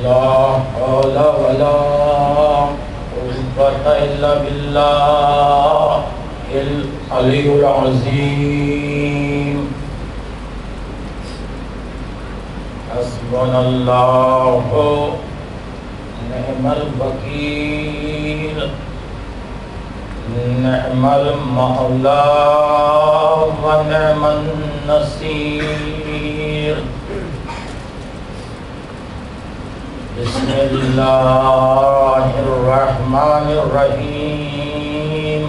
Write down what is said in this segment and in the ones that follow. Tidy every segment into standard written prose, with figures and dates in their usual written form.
لا حول ولا قوة إلا بالله العلي العظيم. حسبنا الله نعم الوكيل نعم المولى ونعم النصير. بسم الله الرحمن الرحيم.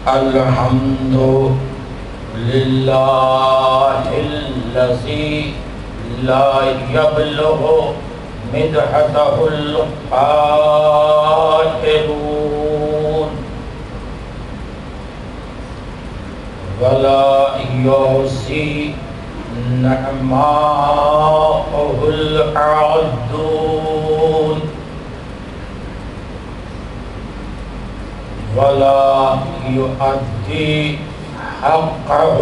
الحمد لله الذي لا يبلغ مدحته القائلون ولا يحصي نعماءه العادون ولا يؤدي حقه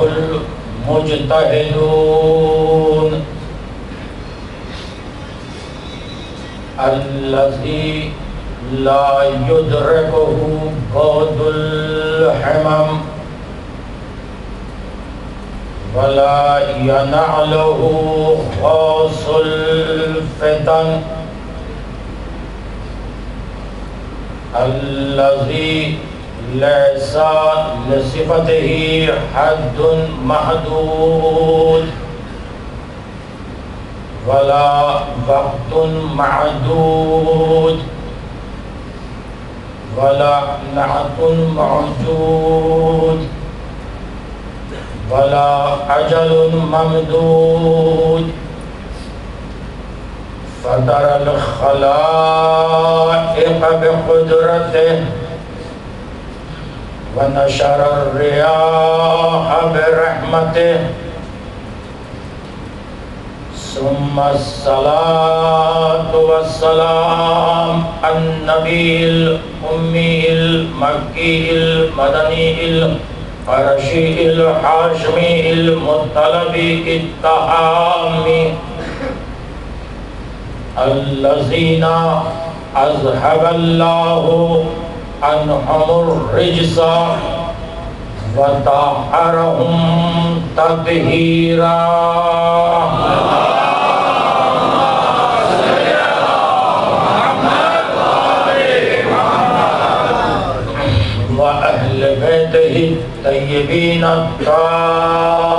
المجتهدون الذي لا يدركه بعد الحمم ولا ينعله خاص الفتن الذي ليس لصفته حد محدود ولا وقت معدود ولا نعت موجود ولا أجل ممدود فطر الخلائق بقدرته ونشر الرياح برحمته ثم الصلاة والسلام النبي الأمي المكي المدني القرشي الحاشمي المطلبي التهامي الذين أذهب الله عنهم الرجس وطهرهم تطهيرا. وأهل بيته الطيبين الطاهرين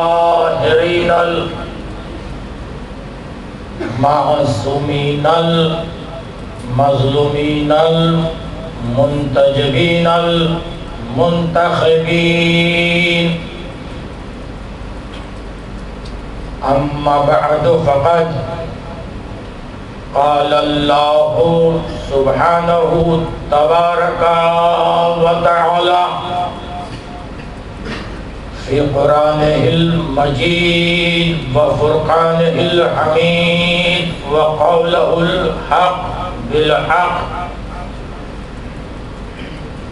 المعصومين المظلومين المنتجبين المنتخبين. أما بعد فقد قال الله سبحانه تبارك وتعالى في قرآنه المجيد وفرقانه الحميد وقوله الحق بالحق.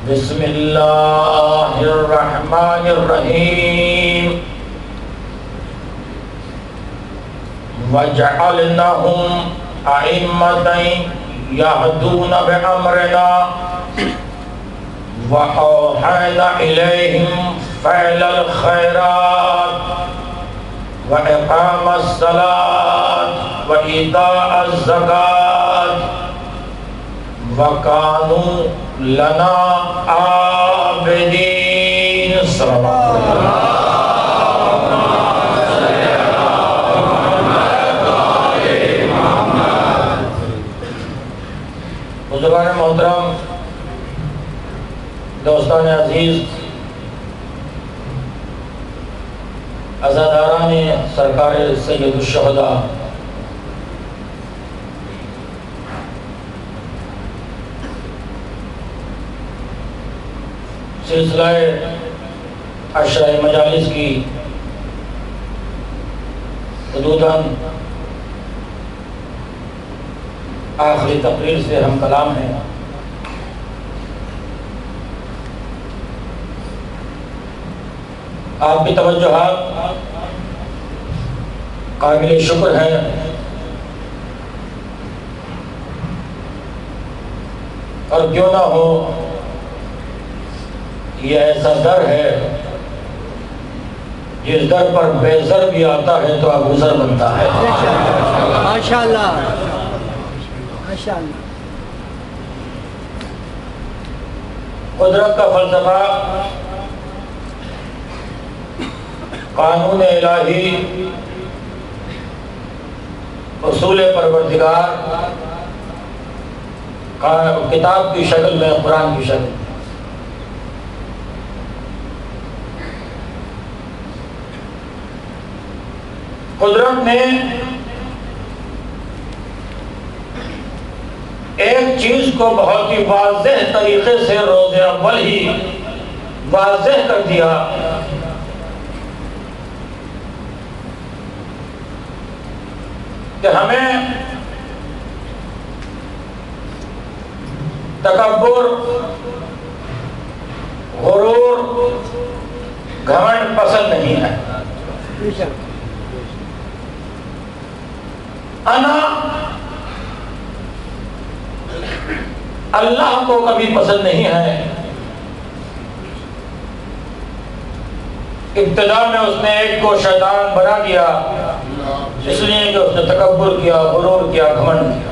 بسم الله الرحمن الرحيم. وجعلناهم أئمة يهدون بأمرنا وأوحينا إليهم فعل الخيرات وإقام الصلاة وإيتاء الزكاة وكانوا لنا عابدين. صلى الله عليه وسلم. بزرگان محترم، دوستان عزیز، عزاداران سرکار سید الشہداء، سلسلہ عشرہ مجالس کی حدوداً آخری تقریر سے ہم کلام ہیں. آپ کی توجہات قابل شکر ہیں، اور کیوں نہ ہو، یہ ایسا در ہے جس در پر بے زر بھی آتا ہے تو ابو ذر بنتا ہے۔ ماشاءاللہ ماشاءاللہ۔ قدرت کا فلسفہ، قانون الہی، اصول پروردگار، کتاب کی شکل میں، قرآن کی شکل۔ قدرت نے ایک چیز کو بہت ہی واضح طریقے سے روز اول ہی واضح کر دیا کہ ہمیں تکبر، غرور، گھمنڈ پسند نہیں ہے۔ انا اللہ کو کبھی پسند نہیں ہے۔ ابتدا میں اس نے ایک کو شیطان بنا دیا، اس لیے کہ اس نے تکبر کیا، غرور کیا، گھمنڈ کیا۔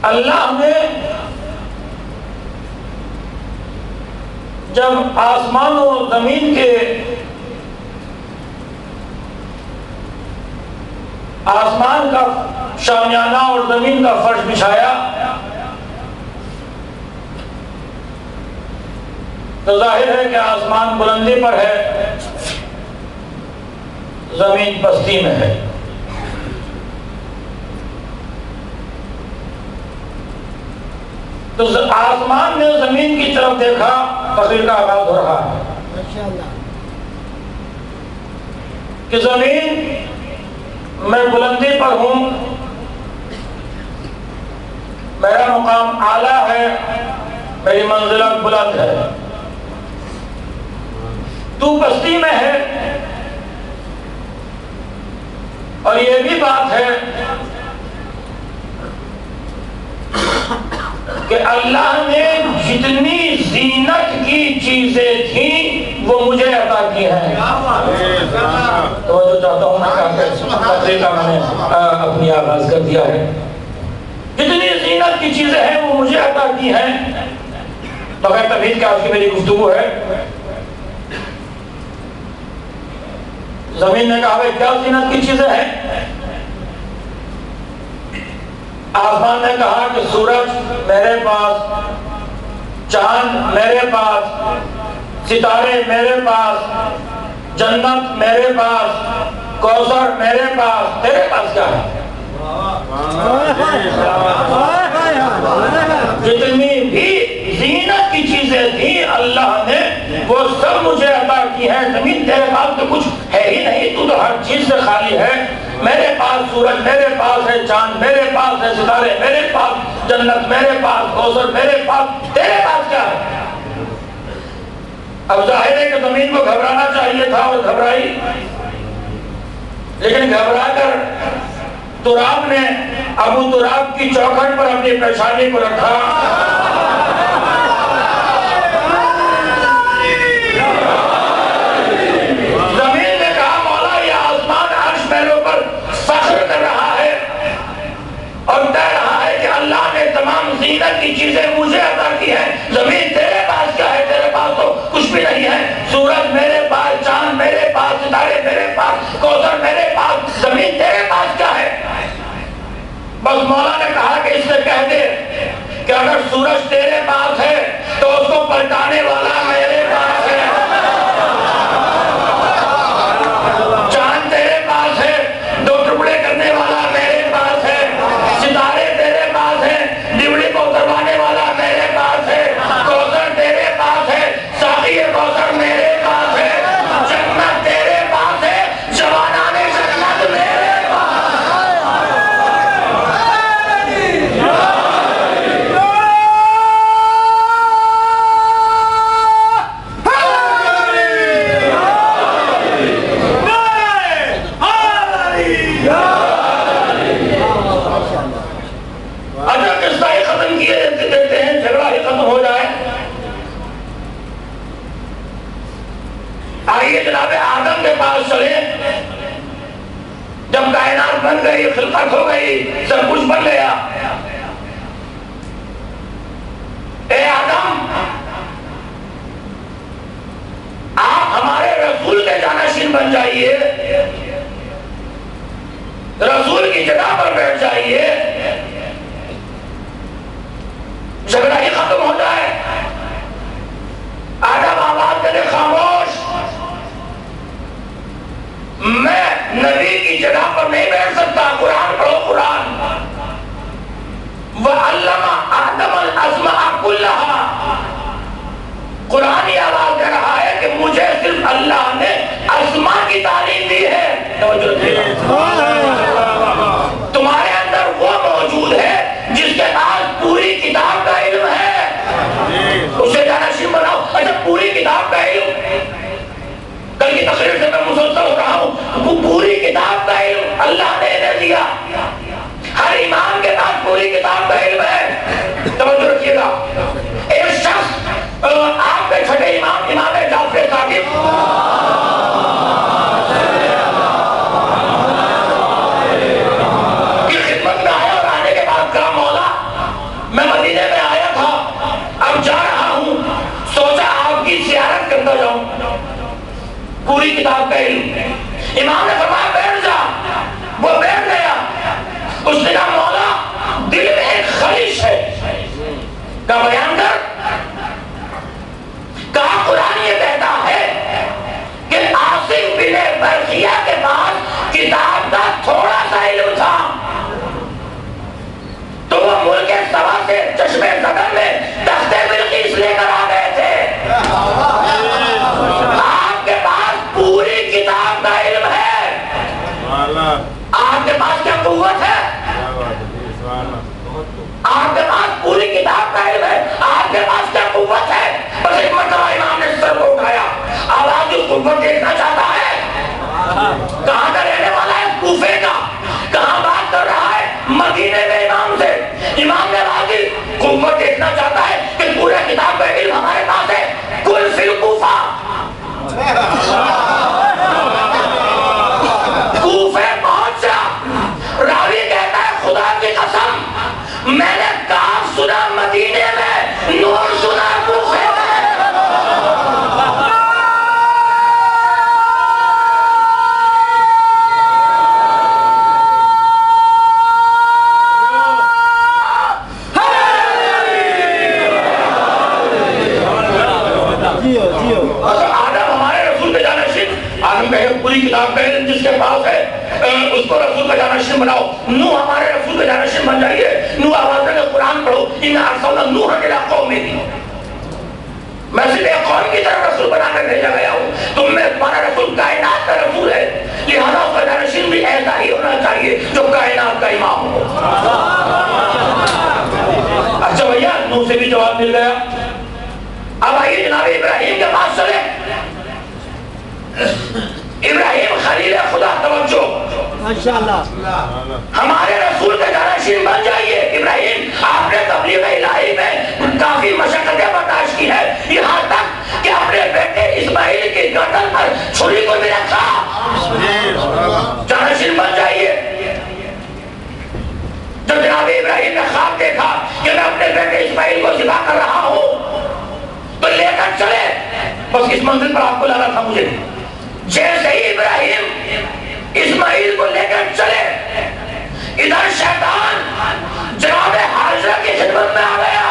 اللہ نے جب آسمان و زمین کے آسمان کا شامیانہ اور زمین کا فرش بچھایا تو ظاہر ہے کہ آسمان بلندی پر ہے، زمین پستی میں ہے۔ تو آسمان نے زمین کی طرف دیکھا، تقریر کا آغاز ہو رہا ہے کہ زمین میں بلندی پر ہوں، میرا مقام اعلیٰ ہے، میری منزلت بلند ہے، تو بستی میں ہے۔ اور یہ بھی بات ہے کہ اللہ نے جتنی زینت کی چیزیں تھیں وہ مجھے عطا کی ہیں۔ تو جو چاہتا ہوں تقریر کا میں نے اپنی آغاز کر دیا ہے۔ جتنی زینت کی چیزیں ہیں وہ مجھے عطا کی ہیں۔ بغیر تمہید کے آج کی میری گفتگو ہے۔ زمین نے کہا بھائی کیا زینت کی چیزیں ہیں؟ آسمان نے کہا کہ سورج میرے پاس، چاند میرے پاس، ستارے میرے پاس، جنت میرے پاس، کوثر میرے پاس، تیرے پاس کیا ہے؟ جتنی بھی زینت کی چیزیں تھیں اللہ نے وہ سب مجھے عطا کی ہیں۔ زمین تیرے پاس تو کچھ ہے ہی نہیں، تو ہر چیز سے خالی ہے۔ میرے پاس سورج میرے پاس ہے، چاند میرے پاس ہے، ستارے میرے پاس، جنت میرے پاس، کوثر میرے پاس، تیرے پاس کیا ہے؟ اب ظاہر ہے کہ زمین کو گھبرانا چاہیے تھا اور گھبرائی، لیکن گھبرا کر تراب نے ابو تراب کی چوکھٹ پر اپنی پیشانی کو رکھا۔ زمین نے کہا مولا یہ آسمان عرش میرے پر فخر کر رہا ہے اور کہہ رہا ہے کہ اللہ نے تمام زینت کی چیزیں مجھے عطا کی ہیں۔ زمین تیرے پاس کیا ہے؟ تیرے پاس تو کچھ بھی نہیں ہے۔ سورج میرے پاس، چاند میرے پاس، ستارے میرے پاس، کوثر میرے پاس، زمین تیرے پاس کیا ہے؟ بس مولا نے کہا کہ اس سے کہہ دے کہ اگر سورج پوری کتاب کا علم. امام نے فرمایا بیٹھ جا. وہ بیٹھ گیا. اس نے کہا مولا دل میں ایک خواہش ہے. کہا بیان کر. کہا قرآن یہ کہتا ہے کہ عاصم بن برقیہ کے پاس کتاب کا تھوڑا سا علم تھا تو وہ ملک سبا سے چشمے زدن میں تخت بلقیس لے کر آ گئے تھے. آپ کے پاس پوری کتاب کا علم ہے. آپ کے پاس کیا قوت ہے؟ آپ کے پاس پوری کتاب کا علم ہے. آپ کے پاس کیا قوت ہے؟ بس ایک مرتبہ امام نے سر کو اٹھایا. آواز کی قوت دیکھنا چاہتا ہے. کہاں کا رہنے والا ہے؟ کوفے کا. کہاں بات کر رہا ہے؟ مدینے میں امام سے. امام نے آواز کی قوت دیکھنا چاہتا ہے کہ پورے کتاب کا علم ہمارے پاس ہے. کل فی الکوفہ. کوفے پہنچا. راوی کہتا ہے خدا کی قسم میں نے کاف سنا مدینے میں, نور سنا کوفے میں. پوری کتاب کا علم جس کے پاس ہے اس کو رسول کا جانشین بناؤ. نوح ہمارے رسول کا جانشین بن جائیے. نوح آواز میں قرآن پڑھو. اِنَّا أَرْسَلْنَا نُوحًا إِلَىٰ قَوْمِهِ. میں صرف ایک قوم کی طرف رسول بنا کر بھیجا گیا ہوں. تم میں تمہارا رسول کائنات کا رسول ہے, لہذا اس کا جانشین بھی ایسا ہی ہونا چاہیے جو کائنات کا امام ہو. اچھا بھیا نوح سے بھی جواب مل گیا. اب آئیے جناب ابراہیم کے پاس چلے. ابراہیم خلیل خدا. توجہ ماشاءاللہ. ہمارے رسول کا جانشین بن جائیے. ابراہیم آپ نے تبلیغ الہی میں کافی مشقتیں برداشت کی ہے, یہاں تک کہ اپنے بیٹے اسماعیل کی گردن پر چھری کو بھی رکھا. جانشین بن جائیے. جب جناب ابراہیم نے خواب دیکھا کہ میں اپنے بیٹے اسماعیل کو ذبح کر رہا ہوں تو لے کر چلے. بس اس منزل پر آپ کو لانا تھا مجھے. جیسے ہی ابراہیم اسماعیل کو لے کر چلے, ادھر شیطان جناب حاجرہ کی خدمت میں آ گیا.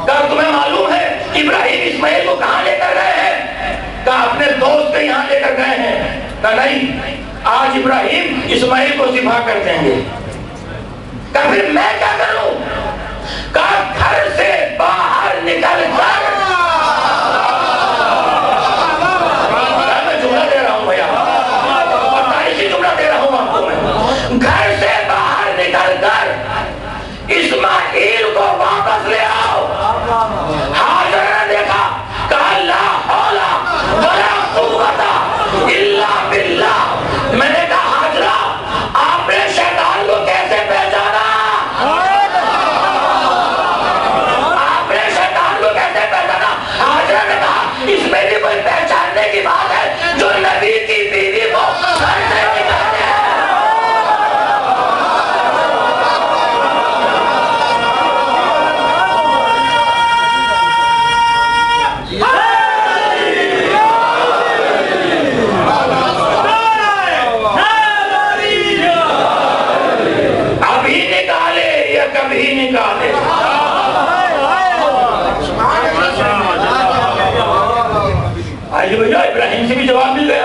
کہا تمہیں معلوم ہے ابراہیم اسماعیل کو کہاں لے کر گئے ہیں؟ کہا اپنے دوست کے یہاں لے کر گئے ہیں. کہا نہیں, آج ابراہیم اسماعیل کو ذبح کر دیں گے. کہا پھر میں کیا کروں؟ کہا گھر سے باہر نکل کر. گھر سے باہر نکل کر اسماعیل کو واپس لے آؤ. حاجر نے دیکھا. کہا لا حول ولا قوت الا باللہ. میں نے کہا حاجرہ آپ نے شیطان کو کیسے پہچانا؟ آپ نے شیطان کو کیسے پہچانا؟ حاجرہ نے کہا اس میں بھی کوئی پہچاننے کی بات ہے جو نبی کی بیوی کو گھر سے نکالے. ابراہیم سے بھی جواب مل گیا.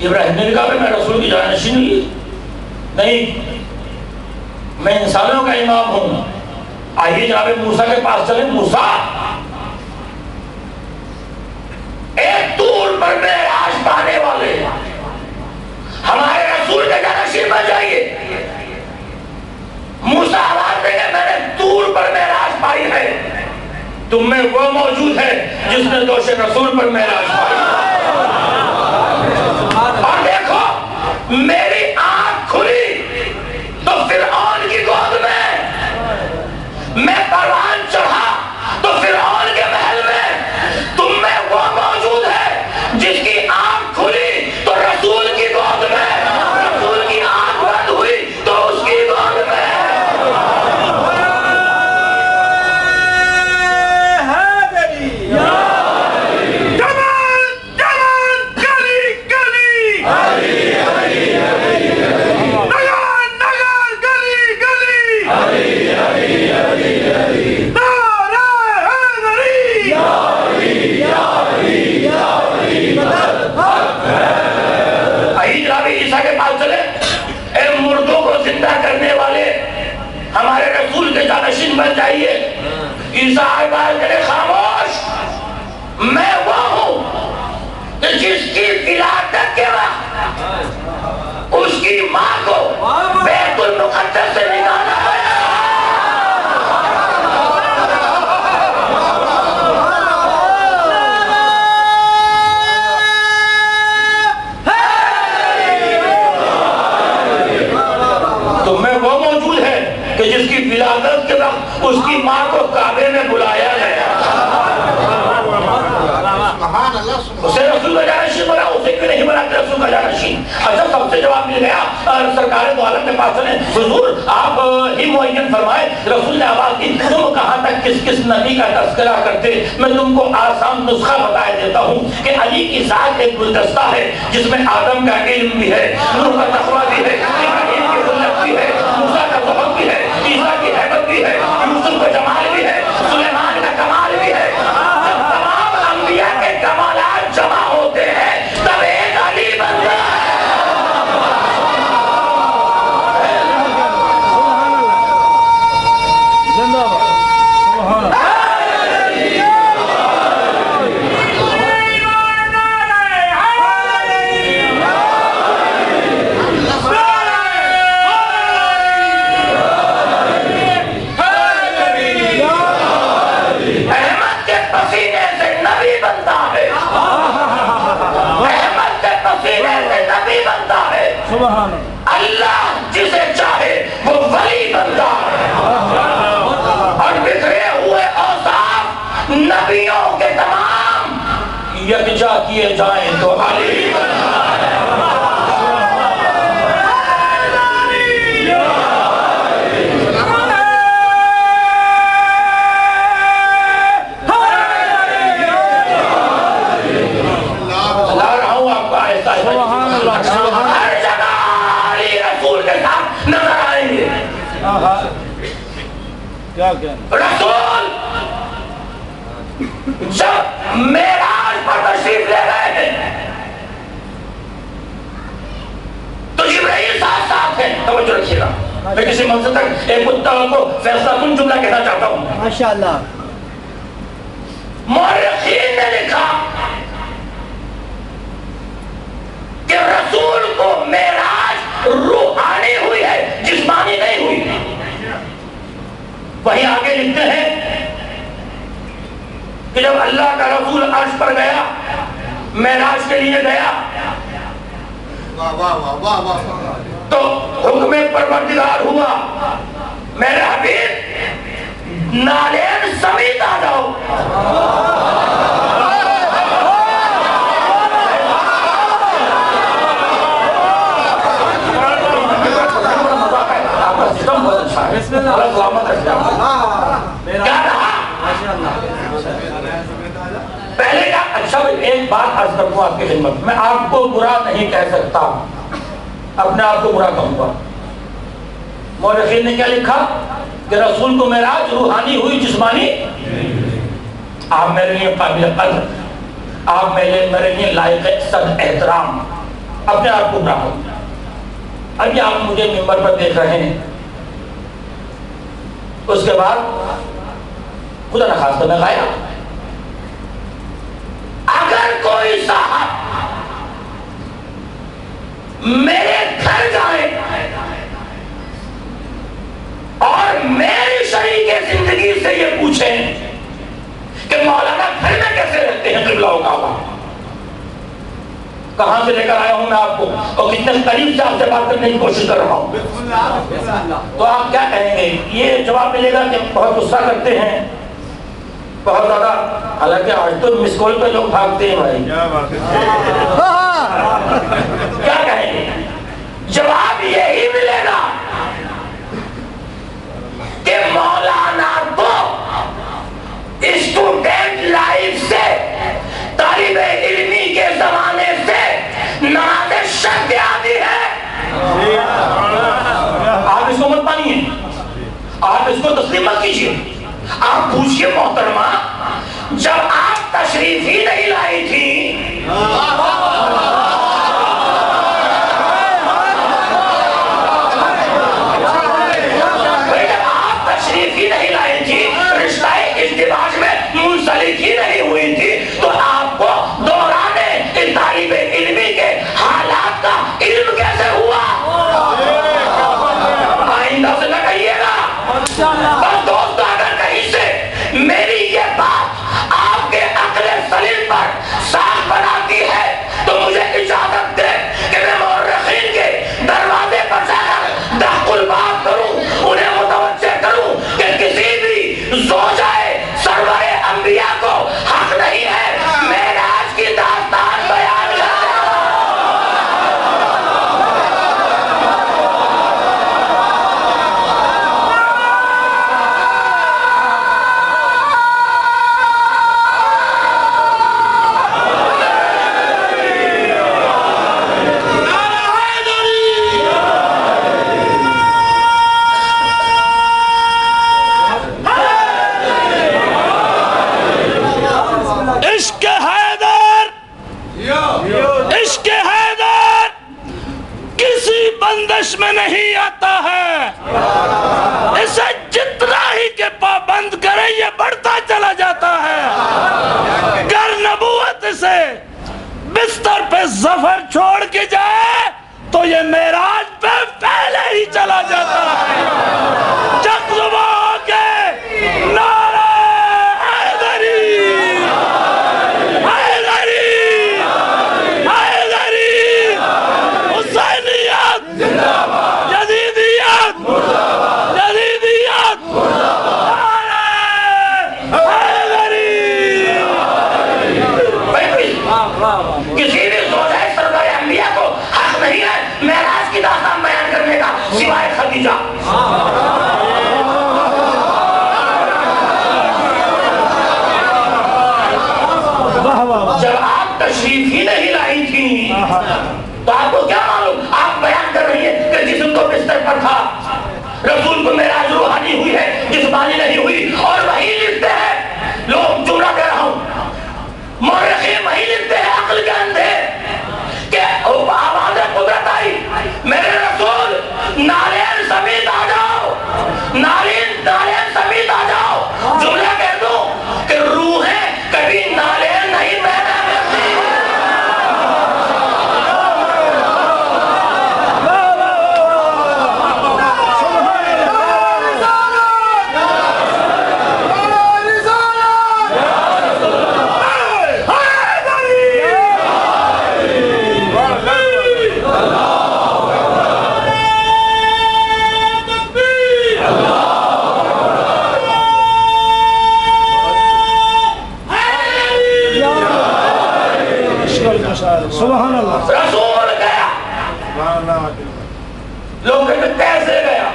ابراہیم نے کہا میں رسول کی جانشین نہیں, میں انسانوں کا امام ہوں. آئیے جناب موسیٰ کے پاس چلیں. موسیٰ ایک طور پر معراج پانے والے ہمارے رسول کے جانشین بن جائیے. موسیٰ آواز دے کہ میں نے طور پر معراج پائی ہے. تم میں وہ موجود ہے جس نے دوش رسول پر معراج پائی. اور دیکھو میری آنکھ کھلی تو فرعون کی گود میں پروان چڑھا تو فرعون کے محل میں. تم میں وہ موجود ہے جس کی آنکھ کھلی تو رسول کی گود میں, رسول کی آنکھ بند ہوئی تو اس کی گود میں. عیسیٰ آواز کرے خاموش، میں وہ ہوں کہ جس کی ولادت کے وقت اس کی ماں کو بیت المقدس سے نکالا گیا۔ تو میں وہ موجود ہے کہ جس کی ولادت کے وقت اس کی ماں کو کعبے میں بلایا گیا۔ اسے رسول کا جانشین بنا، اسے کیوں نہیں بنا کہ رسول کا جانشین؟ اچھا سب سے جواب مل گیا سرکار دو عالم کے پاس چلیں، حضور آپ ہی معین فرمائے۔ رسول نے آواز کی، تم کہاں تک کس کس نبی کا تذکرہ کرتے؟ میں تم کو آسان نسخہ بتائے دیتا ہوں کہ علی کی ذات ایک گلدستہ ہے جس میں آدم کا علم بھی ہے، نوح کا تقویٰ بھی ہے، ابراہیم کی خلت بھی ہے، موسیٰ کا ذہن بھی ہے، عیسیٰ کی حیبت بھی ہے، یوسف کا جمال بھی ہے، سلیمان کا کمال بھی ہے۔ جب تمام انبیاء کے کمالات جمع ہوتے ہیں تب ایک علی بنتا ہے۔ اللہ جسے چاہے وہ ولی بنتا ہے، اور بکھرے ہوئے اوصاف نبیوں کے تمام یکجا کیے جائیں تو علی بنتا ہے۔ لا رہا ہوں آپ کو آہستہ ہر جگہ علی رسول کے ساتھ نظر آئیں گے۔ رسول جب معراج پر تشریف لے گئے ہیں تو جبرائیل ساتھ ہیں۔ توجہ رکھیے گا، میں کسی منزل تک ایک مدعا کو فیصلہ کن جملہ کہنا چاہتا ہوں۔ ماشاءاللہ مورخین نے لکھا کہ رسول کو معراج روحانی ہوئی ہے، جسمانی نہیں ہوئی۔ وہیں آگے لکھتے ہیں کہ جب اللہ کا رسول عرش پر گیا، معراج کے لیے گیا، تو حکم پروردگار ہوا، میرے حبیب نالین سمیت آ جاؤ۔ پہلے کا اچھا ایک بات عرض کروں آپ کی خدمت میں، آپ کو برا نہیں کہہ سکتا، اپنے آپ کو برا کہوں گا۔ مورخین نے کیا لکھا کہ رسول کو معراج روحانی ہوئی، جسمانی۔ آپ میرے لیے قابل قدر، آپ میرے لیے لائق صد احترام، اپنے آپ کو برا کہوں۔ ابھی آپ مجھے ممبر پر دیکھ رہے ہیں، اس کے بعد خدا نخواستہ میں غائب۔ اگر کوئی صاحب میرے گھر جائے اور میری شریک زندگی سے یہ پوچھیں کہ مولانا گھر میں کیسے رہتے ہیں قبلہ و کعبہ، کہاں سے لے کر آیا ہوں میں آپ کو، اور کتنے قریب سے آپ سے بات کرنے کی کوشش کر رہا ہوں، تو آپ کیا کہیں گے؟ یہ جواب ملے گا کہ بہت غصہ کرتے ہیں، بہت زیادہ، حالانکہ آج تو مس کال پہ لوگ بھاگتے ہیں بھائی، کیا کہیں گے؟ جواب یہی ملے گا کہ مولانا کو اسٹوڈنٹ لائف سے، طالب علمی کے زمانے سے نماز شک آتی ہے۔ آپ اس کو مت مانیے، آپ اس کو تسلیم مت کیجیے۔ آپ پوچھئے محترمہ، جب آپ تشریف ہی نہیں لائی تھی، جب آپ تشریف ہی نہیں لائی تھی، رشتہ نہیں ہوئی تھی تو آپ کو دورانے طالب علمی کے حالات کا علم کیسے ہوا؟ آئندہ سے نہ کہیے گا. اور دوستو اگر کہیں سے میری یہ بات آپ کے عقل سلیم پر صاف بناتی ہے تو مجھے اجازت دے کہ میں مورخین کے دروازے پر جا کر دخل بات کروں, انہیں متوجہ کروں کہ کسی بھی زوجائے سرور انبیاء کو حق نہیں ہے معراج کی داستان بیان کرنے کا. عشق حیدر کسی بندش میں نہیں آتا ہے, اسے جتنا ہی کہ پابند کرے یہ بڑھتا چلا جاتا ہے. گر نبوت اسے بستر پہ ظفر چھوڑ کے جائے تو یہ معراج پہ پہلے ہی چلا جاتا ہے. چک زباں ہو کے نعرہ حیدری, جدیدیت جدیدیت کسی بھی زوجہ سرور انبیاء کو حق نہیں ہے معراج کی داستان بیان کرنے کا سوائے خدیجہ. جب آپ تشریف ہی نہیں لائی تھی تو آپ کو کیا معلوم؟ آپ بیان کر رہی ہیں کہ جسم تو بستر پر تھا, رسول کو معراج روحانی ہوئی ہے جسمانی نہیں ہوئی, اور وہی لکھتے ہیں, لوگ جملہ کہہ رہا ہوں, مورخین وہی لکھتے ہیں عقل کے اندھے کہ آواز قدرت آئی, میرے رسول نارین سمیت آ جاؤ, نارین سمیت آ جاؤ. جملہ کہہ دوں کہ روحیں کبھی نارین نہیں پیدا کرتی. سبحان اللہ. رسول گیا, لوگ کہتے کیسے گیا؟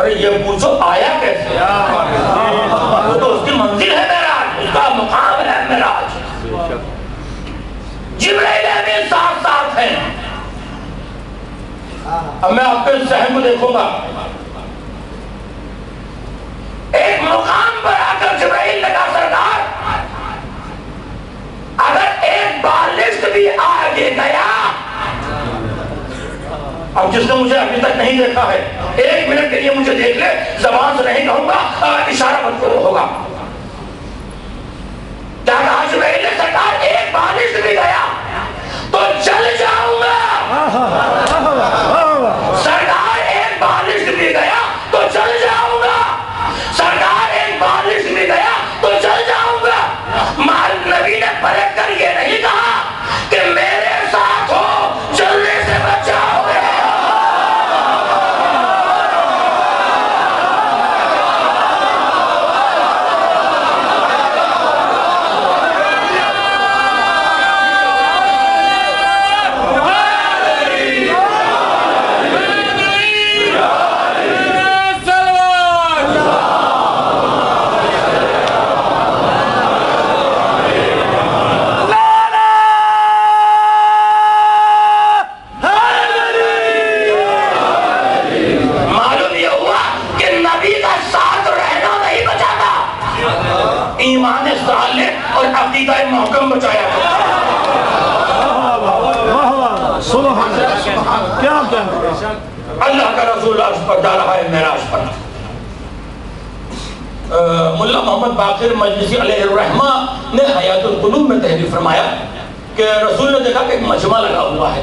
ارے یہ پوچھو آیا کیسے؟ وہ تو اس کی منزل ہے معراج, اس کا مقام ہے معراج. جبرائیل امین ساتھ ساتھ ہیں. اب میں آپ کے ذہن کو دیکھوں گا, ایک مقام پر آ کر جبرائیل نے کہا سرکار اگر ایک بالشت بھی آگے گیا, اب جس نے مجھے ابھی تک نہیں دیکھا ہے 1 منٹ کے لیے مجھے دیکھ لے, زبان سے نہیں کہوں گا, اشارہ مطلوب ہوگا. کیا کہا جبرائیل نے سرکار ایک بالشت بھی گیا تو چل جاؤں گا. سرکار ایک بالشت بھی گیا تو چل جاؤں گا, سرکار ایک بالشت بھی گیا تو چل جاؤں گا. نبی نے پلٹ کر یہ نہیں کہا کہ میرے ساتھ ہو چلنے سے بچ جاؤ گے. ایمان صالح اور عقیدہ محکم بچایا. کیا اللہ کا رسول عرش پر جا رہا ہے معراج پر. ملا محمد باقر مجلسی علیہ الرحمہ نے حیات القلوب میں تحریر فرمایا کہ رسول نے دیکھا کہ ایک مجمع لگا ہوا ہے.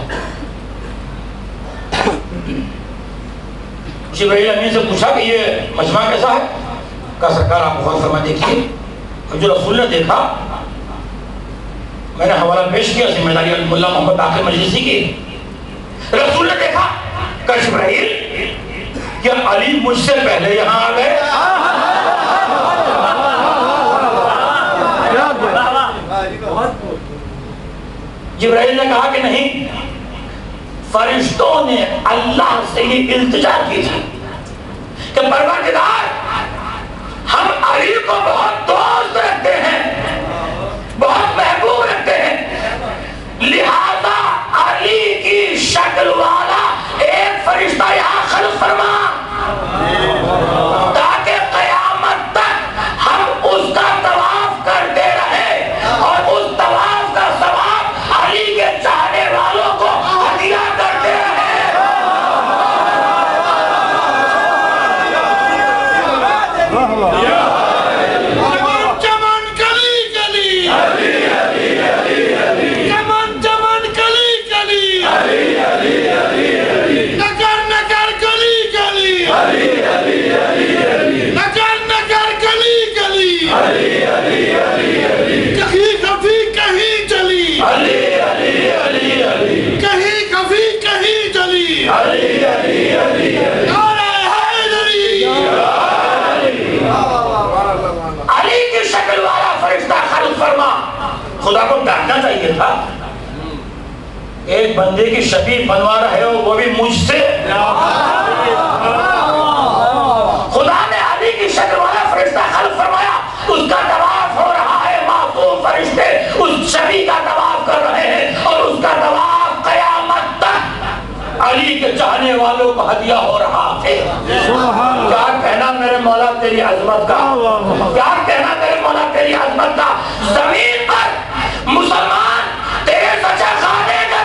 جبرائیل امین سے پوچھا کہ یہ مجمع کیسا ہے؟ کہا سرکار آپ غور فرما دیکھیے. جو رسول نے دیکھا میں نے حوالہ پیش کیا ذمہ داری ملا محمد باقر مجلسی کی. رسول نے دیکھا کہ جبرائیل کیا علی مجھ سے پہلے یہاں آ گئے؟ جبرائیل نے کہا کہ نہیں، فرشتوں نے اللہ سے یہ التجا کی تھی کہ پروردگار ہم علی کو بہت دوست رکھتے ہیں، بہت محبوب رکھتے ہیں، لہذا علی کی شکل والا ایک فرشتہ یہاں خلق فرما تاکہ قیامت تک ہم اس کا طواف کرتے رہے اور اس طواف کا ثواب علی کے چاہنے والوں کو ہدیہ کرتے رہے. علی کی شکل والا فرشتہ خلق فرما. خدا کو ڈانٹنا چاہیے تھا، ایک بندے کی شبیہ بنوا رہے ہو وہ بھی مجھ سے. خدا نے علی کی شکل والا فرشتہ خلق فرمایا، اس کا طواف ہو رہا ہے، معصوم فرشتے اس شبیہ کا طواف کر رہے ہیں اور اس کا طواف قیامت تک علی کے چاہنے والوں کو ہدیہ ہو رہا ہے. کیا کہنا میرے مولا تیری عظمت کا، کیا کہنا میرے مولا تیری عظمت کا. زمین پر مسلمان تیرے سچے خانے کا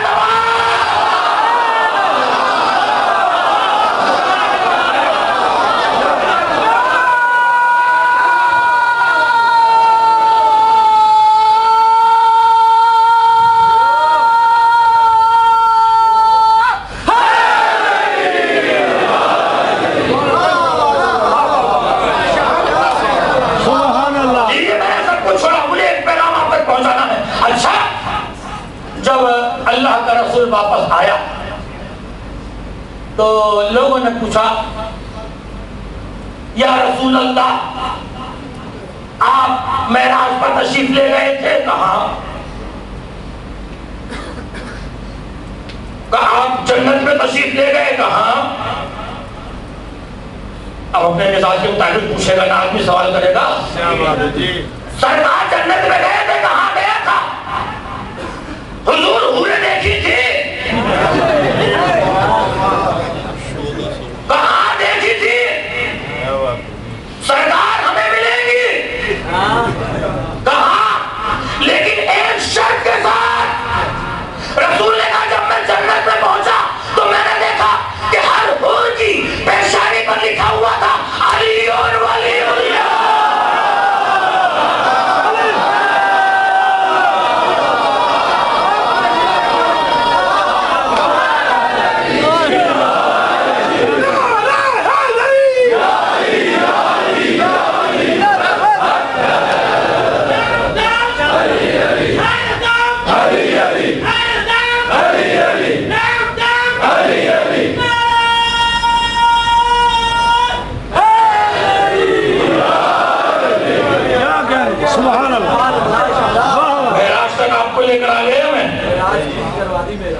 واپس آیا تو لوگوں نے پوچھا یا رسول اللہ آپ معراج پر تشریف لے گئے تھے؟ کہاں؟ کہا آپ جنت میں تشریف لے گئے؟ کہاں؟ اب اپنے مزاج کے مطابق پوچھے گا نا آدمی، سوال کرے گا سرکار جنت میں گئے تھے، کہاں گیا تھا؟ حضور حوریں دیکھی تھی؟ کہاں دیکھی تھی؟ سرکار ہمیں ملیں گی کہاں؟ لیکن ایک شرط کے ساتھ. رسول نے کہا جب میں جنت میں پہنچا تو میں نے دیکھا کہ ہر حور کی پیشانی پر لکھا ہوا تھا علی اور ولی اللہ.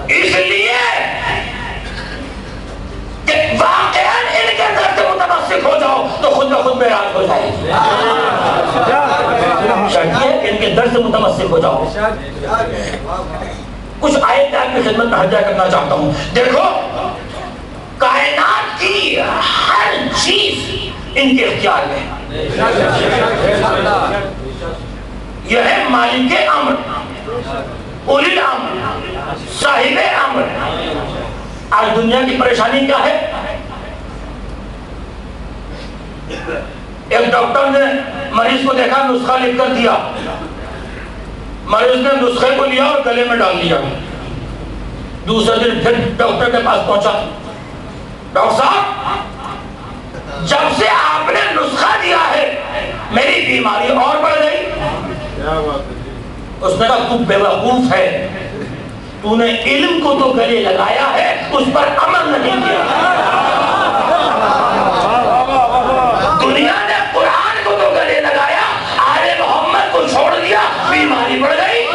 اس لیے کہ واقعاً ان کے در سے متمسک ہو جاؤ تو خود بخود معراج ہو جائے گی. شرط یہ کہ ان کے در سے متمسک ہو جاؤ. کچھ آیت آپ کی خدمت میں حجہ کرنا چاہتا ہوں. دیکھو کائنات کی ہر چیز ان کے اختیار میں. یہ ہے مالک امر، اولی الامر، صاحب امر. آج دنیا کی پریشانی کیا ہے؟ ایک ڈاکٹر نے مریض کو دیکھا، نسخہ لکھ کر دیا، مریض نے نسخے کو لیا اور گلے میں ڈال دیا۔ دوسرے دن پھر ڈاکٹر کے پاس پہنچا، ڈاکٹر صاحب جب سے آپ نے نسخہ دیا ہے میری بیماری اور بڑھ گئی۔ اس نے کہا تو بے وقوف ہے، تو نے علم کو تو گلے لگایا ہے، اس پر عمل نہیں کیا۔ دنیا نے قرآن کو تو گلے لگایا، آل محمد کو چھوڑ دیا، بیماری بڑھ گئی۔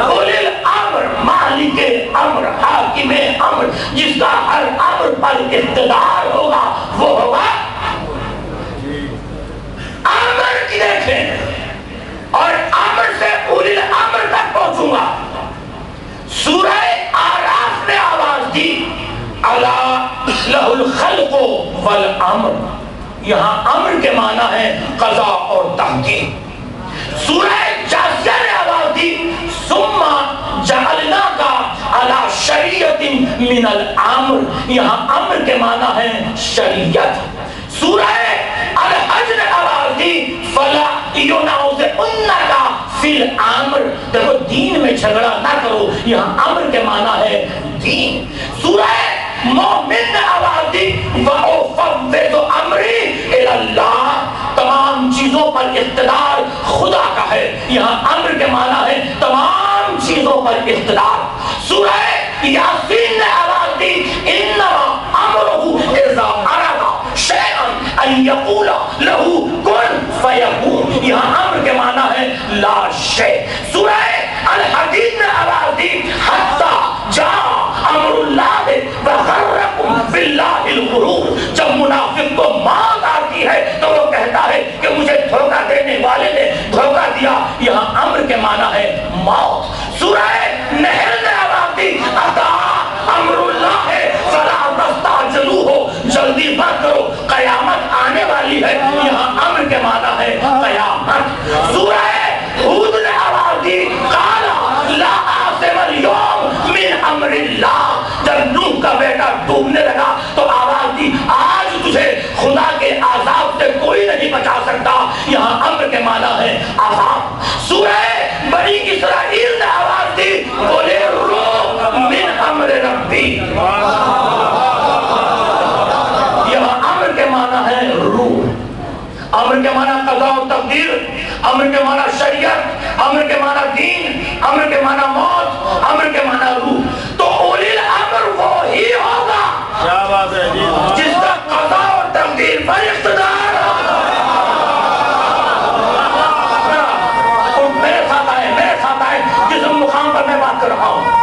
اولی الامر، مالک امر، حاکم امر، جس کا ہر امر پر اقتدار ہوگا وہ ہوگا امر کی۔ دیکھیں، اور امر سے اولی الامر تک پہنچوں گا۔ سورہ آراف نے آواز دی الا لہ الخلق والامر، یہاں امر کے معنی ہے قضاء اور تحکیم۔ سورہ جاثیہ نے آواز دی ثم جعلناک علی شریعۃ من الامر، یہاں امر کے معنی ہے شریعت۔ سورہ الحج نے آواز دی فلا ینازعنک فی الامر، دیکھو دین میں جھگڑا نہ کرو، یہاں امر کے معنی ہے دین۔ سورہ مومن نے آواز دی وَأُفَوِّضُ أَمْرِي إِلَى اللَّهِ، تمام چیزوں پر اقتدار خدا کا ہے، یہاں امر کے معنی ہے تمام چیزوں پر اقتدار۔ سورہ یاسین نے آواز دی إِنَّمَا أَمْرُهُ إِذَا أَرَادَ شَيْئًا أَن يَقُولَ لَهُ كُن فَيَكُونُ، یہاں امر کے معنی ہے لا شیء۔ سورہ الحدید نے آواز دی حتی جاء امر اللہ وغرکم باللہ الغرور، جب منافق کو موت آتی ہے تو وہ کہتا ہے کہ مجھے دھوکہ دینے والے نے دھوکہ دیا، یہاں امر کے معنی ہے موت۔ سورہ نحل نے آواز دی اتا امر اللہ فلا تستعجلوہ، جلدی مت کرو قیامت آنے والی ہے، یہاں امر کے معنی ہے قیامت۔ سورہ ہود نے آواز دی قال لا عاصم اليوم من امر اللہ، جب نوح کا بیٹا ڈوبنے لگا تو آواز دی آج تجھے خدا کے عذاب سے کوئی نہیں بچا سکتا، یہاں امر کے معنی ہے عذاب۔ سورہ بنی اسرائیل نے آواز دی قل الروح من امر ربی، یہاں امر کے معنی ہے روح۔ امر کے معنی قضاء و تقدیر، امر کے معنی شریعت، امر کے معنی دین، امر کے معنی موت، امر کے معنی روح۔ تو اولی الامر وہی ہوگا کیا بات ہے جی، جس کا قضاء و تقدیر پر اقتدار ہوگا۔ میرے ساتھ آئے، میرے ساتھ آئے، جس مقام پر میں بات کر رہا ہوں۔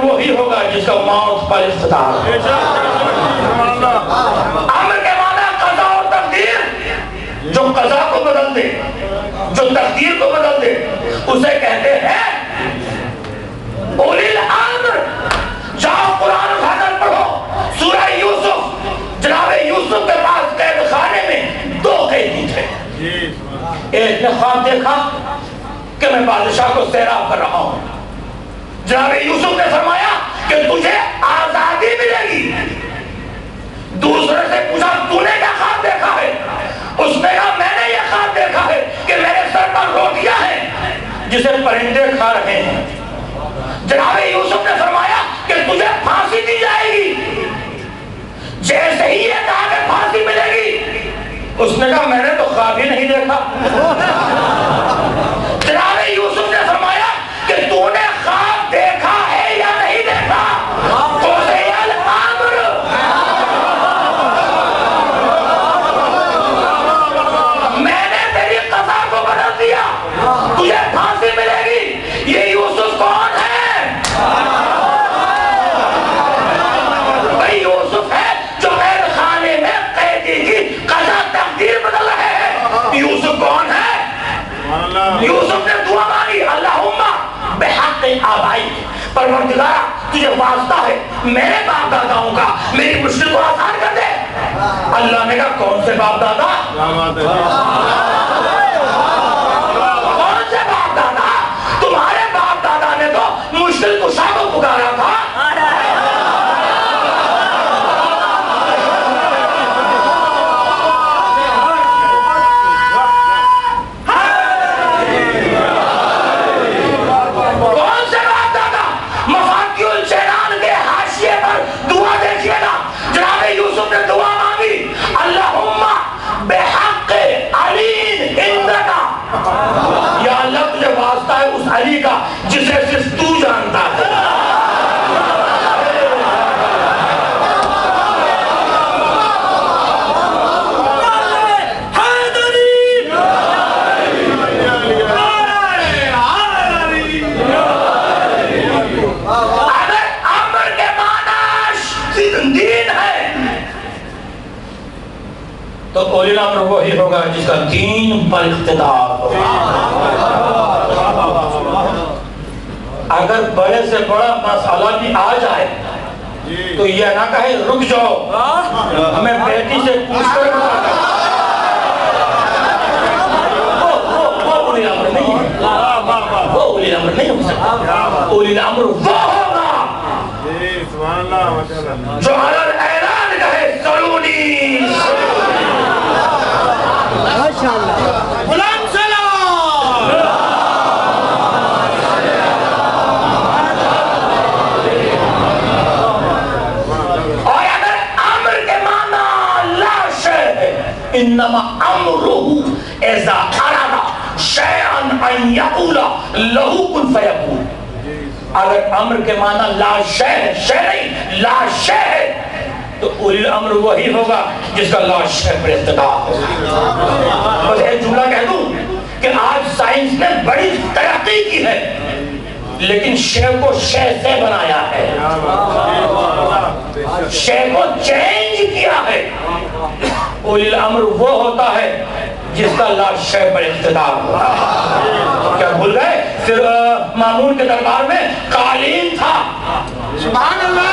وہی ہوگا جس کا موت پر اقتدار ہے۔ امر کے معنی قضاء اور تقدیر، جو قضاء کو بدل دے، جو تقدیر کو بدل دے، اسے کہتے ہیں اولی الامر۔ جاؤ قرآن اٹھا کر پڑھو سورہ یوسف، جناب یوسف کے پاس قید خانے میں دو قیدی تھے، ایک نے خواب دیکھا کہ میں بادشاہ کو سیراب کر رہا ہوں، جناب یوسف نے فرمایا کہ تجھے آزادی ملے گی۔ دوسرے سے پوچھا تو نے کیا خواب دیکھا ہے؟ اس نے کہا میں نے یہ خواب دیکھا ہے کہ میرے سر پر روٹیاں ہیں جسے پرندے کھا رہے ہیں۔ جناب یوسف نے فرمایا کہ تجھے پھانسی دی جائے گی۔ جیسے ہی یہ کہا کہ پھانسی ملے گی، اس نے کہا میں نے تو خواب ہی نہیں دیکھا۔ جناب یوسف نے فرمایا کہ تو نے خواب دیکھا ہے یا نہیں دیکھا؟ قضی الامر، میں نے تیری قضا کو بدل دیا، تجھے پھانسی ملے گی۔ یہ یوسف کون ہے؟ بھائی یوسف ہے جو قید خانے میں قیدی کی قضا تقدیر بدل رہے ہیں۔ یوسف کون ہے؟ یوسف نے دعا مانگی اللہم بحق آبائی، پروردگار تجھے واسطہ ہے میرے باپ داداؤں کا، میری مشکل کو آسان کر دے۔ اللہ نے کہا کون سے باپ دادا؟ کون سے باپ دادا؟ جانتا ہے۔ تو اولی الامر وہی ہوگا جس کا دین پر اقتدار ہوگا۔ اگر بڑے سے بڑا مسئلہ بھی آ جائے تو یہ نہ کہے رک جاؤ، ہمیں بیٹی سے پوچھ کر بتا، وہ اولی الامر نہیں ہے، وہ اولی الامر نہیں ہو سکتا۔ اولی الامر وہ ہوگا جو علی الاعلان کہے سلونی غلام سلام۔ اور اگر امر کے معنی لا شیء ہے، انما امرہ اذا اراد شیئا ان یقول لہ کن فیکون۔ اگر امر کے معنی لا شیء ہے، شیء نہیں لا شیء ہے، تو اولی الامر وہی ہوگا جس کا لا شیء پر اقتدار ہوگا۔ بس ایک جملہ کہہ دوں کہ آج سائنس نے بڑی ترقی کی ہے لیکن شے کو شے سے بنایا ہے، شے کو چینج کیا ہے۔ اولی الامر وہ ہوتا ہے جس کا لا شے پر اقتدار ہوتا ہے۔ کیا بھول گئے؟ پھر مامون کے دربار میں قالین تھا، سبحان اللہ،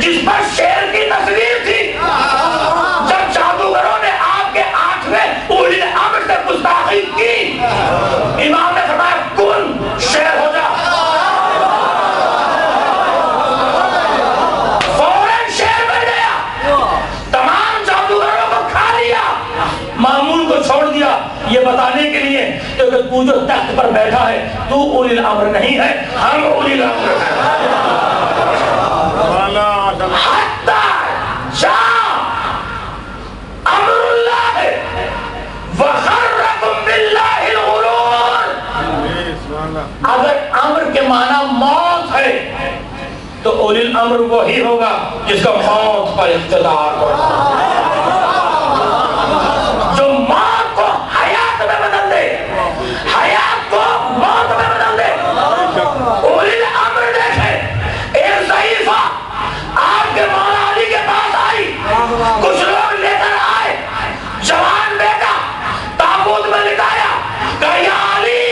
جس پر شیر کی تصویر تھی۔ جب جادوگروں نے آپ کے آنکھ میں اولی الامر سے گستاخی کی، امام نے فرمایا کن شیر ہو جا، فوراً شیر بن گیا، تمام جادوگروں کو کھا لیا، مامون کو چھوڑ دیا یہ بتانے کے لیے کہ تو جو تخت پر بیٹھا ہے تو اولی الامر نہیں ہے، ہم اولی الامر ہیں۔ حتی جاء امر اللہ وغرکم باللہ الغرور۔ اگر امر کے معنی موت ہے تو اولی الامر وہی ہوگا جس کا موت پر اقتدار ہوگا، جو موت کو حیات میں بدل دے، حیات کو موت میں بدل دے۔ اولی الامر دیکھیں، ایک ضعیفہ آپ کے مولا علی کے پاس آئی، کچھ لوگ لے کر آئے، جوان بیٹا تابوت میں لٹایا، کہا یا علی۔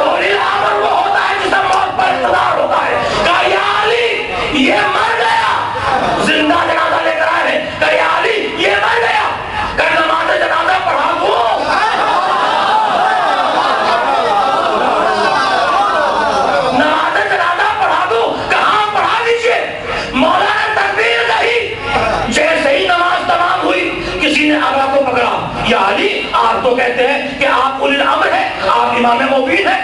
اولی الامر وہ ہوتا ہے جسے موت پر اقتدار ہوتا ہے، کہا یا علی یہ مر گیا، زندہ جنازہ لے کر آئے، کہا یا علی یہ مر گیا، کہا نماز جنازہ پڑھا دو۔ یا علی آپ تو کہتے ہیں کہ آپ اولی الامر ہیں، آپ امام مبین ہیں،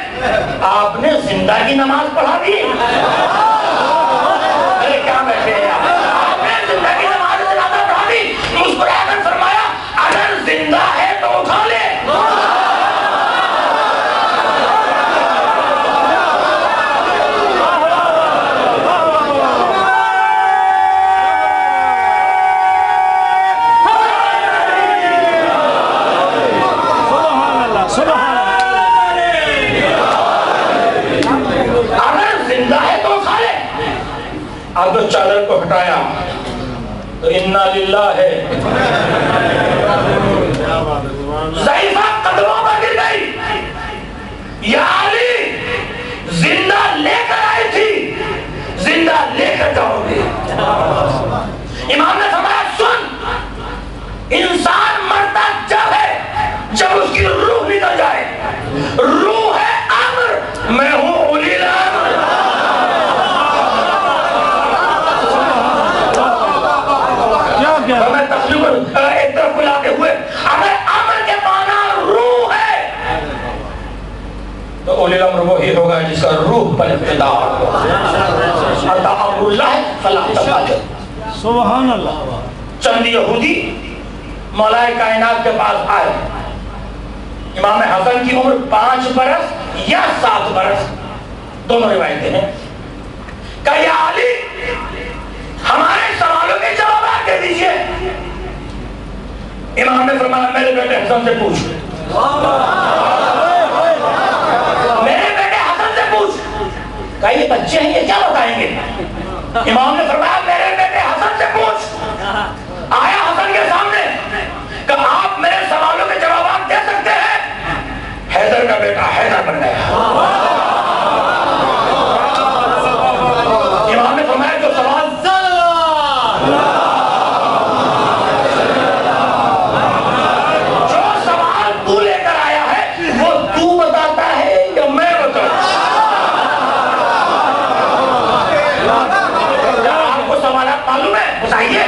آپ نے زندہ کی نماز پڑھا دی؟ ارے کیا بیٹھے ہیں آپ نے زندہ کی نماز جنازہ پڑھا دی؟ مسکرا کر فرمایا اگر زندہ ہے تو اٹھا لے۔ اب تو چادر کو ہٹایا تو انا للہ ہے، ضعیفہ قدموں پر گر گئی، یا علی زندہ لے کر آئی تھی، زندہ لے کر جاؤ گے۔ امام نے فرمایا سن، انسان مرتا جب ہے جب اس کی روح نکل جائے، روح ہے امر، میں ہوں اولی الامر۔ میں تقریباً ایک طرف بلاتے ہوئے اگر امر کے معنی روح ہے تو اولی الامر وہی ہوگا جس کا روح پر اقتدار ہوگا۔ اطاعوا اللہ فلا تبادل۔ سبحان اللہ. چند یہودی مولا کائنات کے پاس آئے. امام حسن کی عمر 5 برس یا 7 برس، دونوں روایتیں ہیں. کہ یا علی ہمارے سوالوں کے جوابات دے دیجئے. امام نے فرمایا میرے بیٹے حسن سے پوچھ، میرے بیٹے حسن سے پوچھ. کہا یہ بچے ہیں یہ کیا بتائیں گے؟ امام نے فرمایا میرے بیٹے حسن سے پوچھ. آیا حسن کے سامنے کہ آپ میرے سوالوں کے جوابات دے سکتے ہیں. حیدر کا بیٹا حیدر بن گیا. امام نے فرمایا جو سوال تو لے کر آیا ہے وہ تو بتاتا ہے یا میں بتاتا؟ آپ کو سوالات معلوم ہے بتائیے.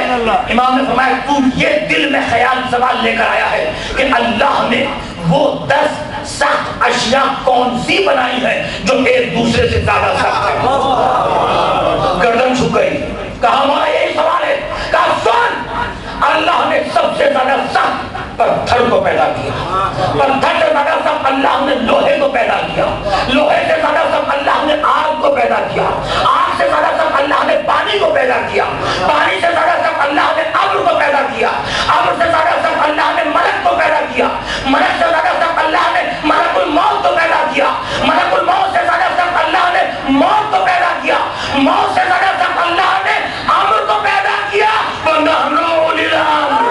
امام نے فرمایا تو یہ دل میں خیال سوال لے کر آیا ہے کہ اللہ نے وہ 10 سخت اشیاء کون سی بنائی ہے جو ایک دوسرے سے زیادہ سخت ہے. گردن جھک گئی. کہا مولا یہی سوال ہے. کہا سن اللہ نے سب سے زیادہ سخت پتھر کو پیدا کیا. پتھر سے زیادہ سخت اللہ نے لوہے کو پیدا کیا. لوہے سے زیادہ سخت اللہ نے آگ کو پیدا کیا. آگ سے زیادہ سخت اللہ نے پانی کو پیدا کیا. پانی سے زیادہ سخت اللہ نے ابر کو پیدا کیا. ابر سے زیادہ سخت اللہ نے ملک کو پیدا کیا. ملک سے زیادہ سخت اللہ نے ملک الموت کو پیدا کیا. ملک الموت سے زیادہ سخت اللہ نے موت کو پیدا کیا. موت سے زیادہ سخت اللہ نے امر کو پیدا کیا. وَنَحْنُ أُولِي الْأَمْرِ.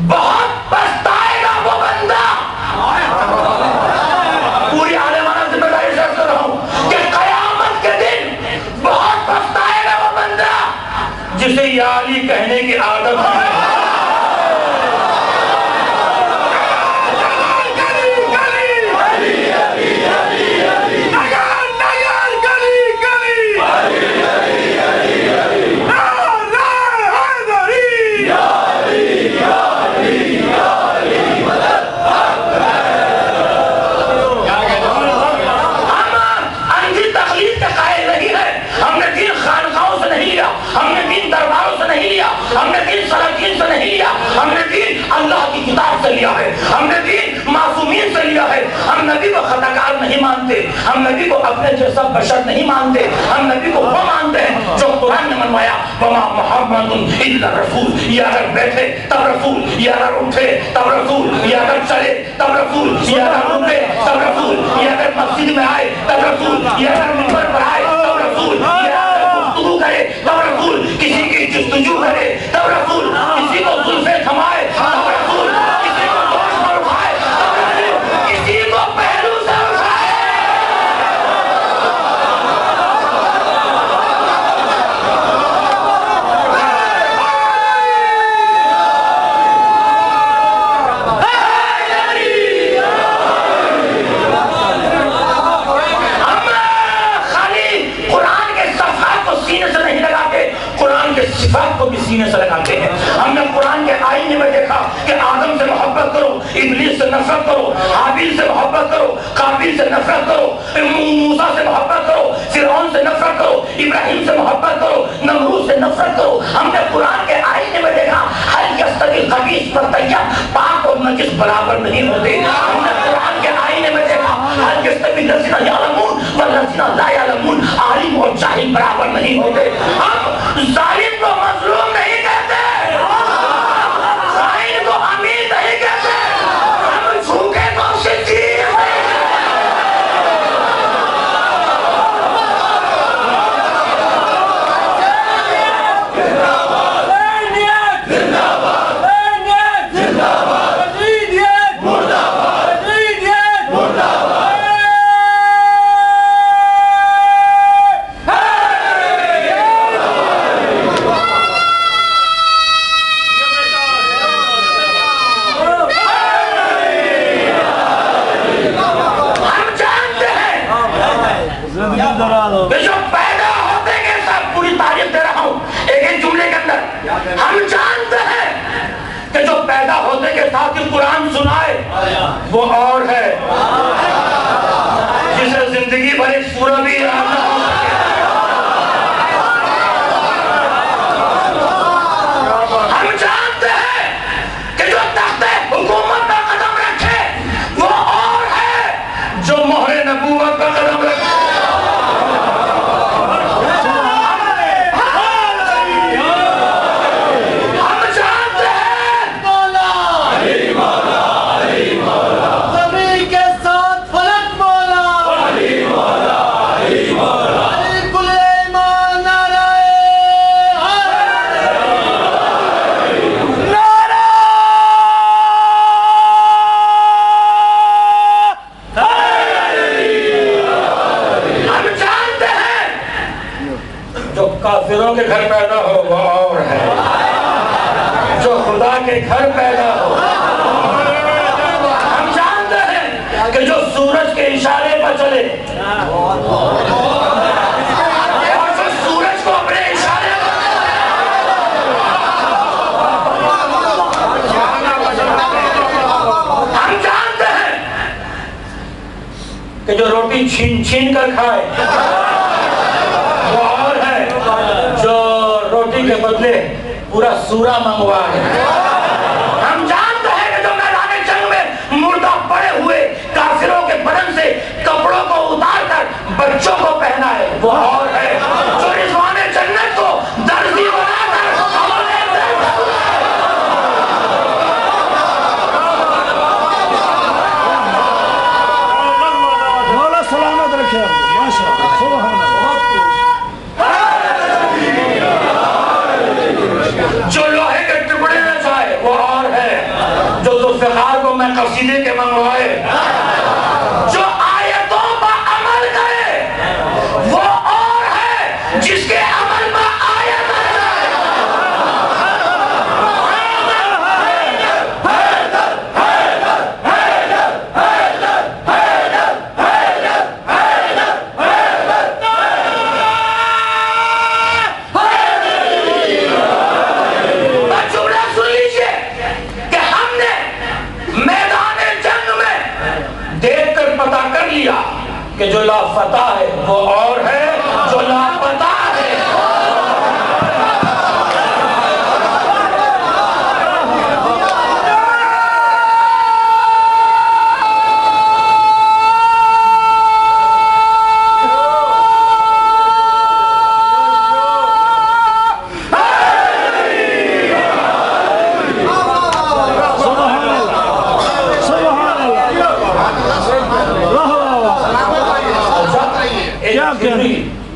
بہت پچھتائے گا وہ بندہ. پوری عالمانہ ذمہ داری سے عرض کر رہا ہوں کہ قیامت کے دن بہت پچھتائے گا وہ بندہ جسے یا علی کہنے کی عادت ہے. ہم نے دین سلاطین سے نہیں لیا. ہم نے دین اللہ کی کتاب سے لیا ہے. ہم نے دین معصومین سے لیا ہے. ہم نبی کو خطاکار نہیں مانتے. ہم نبی کو اپنے جیسا بشر نہیں مانتے. ہم نبی کو وہ مانتے ہیں جو قرآن نے منوایا. وما محمد الا رسول. یہ اگر بیٹھے تب رسول. یہ اگر اٹھے تب رسول. یہ اگر چلے تب رسول. یہ اگر رکے تب رسول. یہ اگر مسجد میں آئے تب رسول. یہ اگر منبر پر آئے تب رسول. یہ اگر گفتگو کرے تب رسول. کسی کی جستجو کرے تب رسول. کسی کو زلفیں تھمائے تب رسول. کسی کو دوش پر اٹھائے تب رسول. کسی کو پہلو سے اٹھائے. ہم خالی قرآن کے صفحات کو سینے سے نہیں لگاتے, قرآن کے صفات کو بھی سینے سے لگاتے ہیں. ہم نے قرآن کے آئینے میں دیکھا کہ آدم سے محبت کرو, ابلیس سے نفرت کرو, حابیل سے محبت کرو, قابیل سے نفرت کرو, موسیٰ سے محبت کرو, فرعون سے نفرت کرو, ابراہیم سے محبت کرو, نمرود سے نفرت کرو. ہم نے قرآن کے آئینے میں دیکھا ہر یستوی الخبیث والطیب, پاک اور نجس برابر نہیں ہوتے. ہم نے قرآن کے آئینے میں دیکھا ہر یستوی الذین یعلمون والذین لا یعلمون, عالم اور جاہل برابر نہیں ہوتے. ہم ظالم کو مظلوم نہیں کہتے, خائن کو امین نہیں کہتے, ہم جھوکے کو صدیق نہیں کہ جو پیدا ہوتے کے ساتھ پوری تاریخ دے رہا ہوں ایک جملے کے اندر ہم جانتے ہیں کہ جو پیدا ہوتے کے ساتھ ہی قرآن سنائے وہ اور ہے جسے زندگی بھر ایک سورہ بھی یاد نہ ہو سکے. ہم جانتے ہیں کہ جو تخت حکومت کا قدم رکھے وہ اور ہے جو مہر نبوت کا قدم رکھے. کافروں کے گھر پیدا ہو وہ اور ہے جو خدا کے گھر پیدا ہو. ہم جانتے ہیں کہ جو سورج کے اشارے پر چلے اور جو سورج کو اپنے اشارے ہم جانتے ہیں کہ جو روٹی چھین چھین کر کھائے کے بدلے پورا سورہ منگوا ہے. ہم جانتے ہیں کہ جو میدان جنگ میں مردہ پڑے ہوئے کافروں کے بدن سے کپڑوں کو اتار کر بچوں کو پہنا ہے وہ اور ہے جو رضوان جنت کو درزی بنا کر مولا سلامت رکھے. ماشاءاللہ سبحان اللہ. جو لوہے کے ٹکڑے نہ چاہے وہ اور ہے جو ذوالفقار کو میں قصیدے کے منگوائے. جو آیتوں پر عمل کرے وہ اور ہے جس کے عمل میں آیت کہ جو لاپتہ ہے وہ اور ہے جو لاپتہ ہے.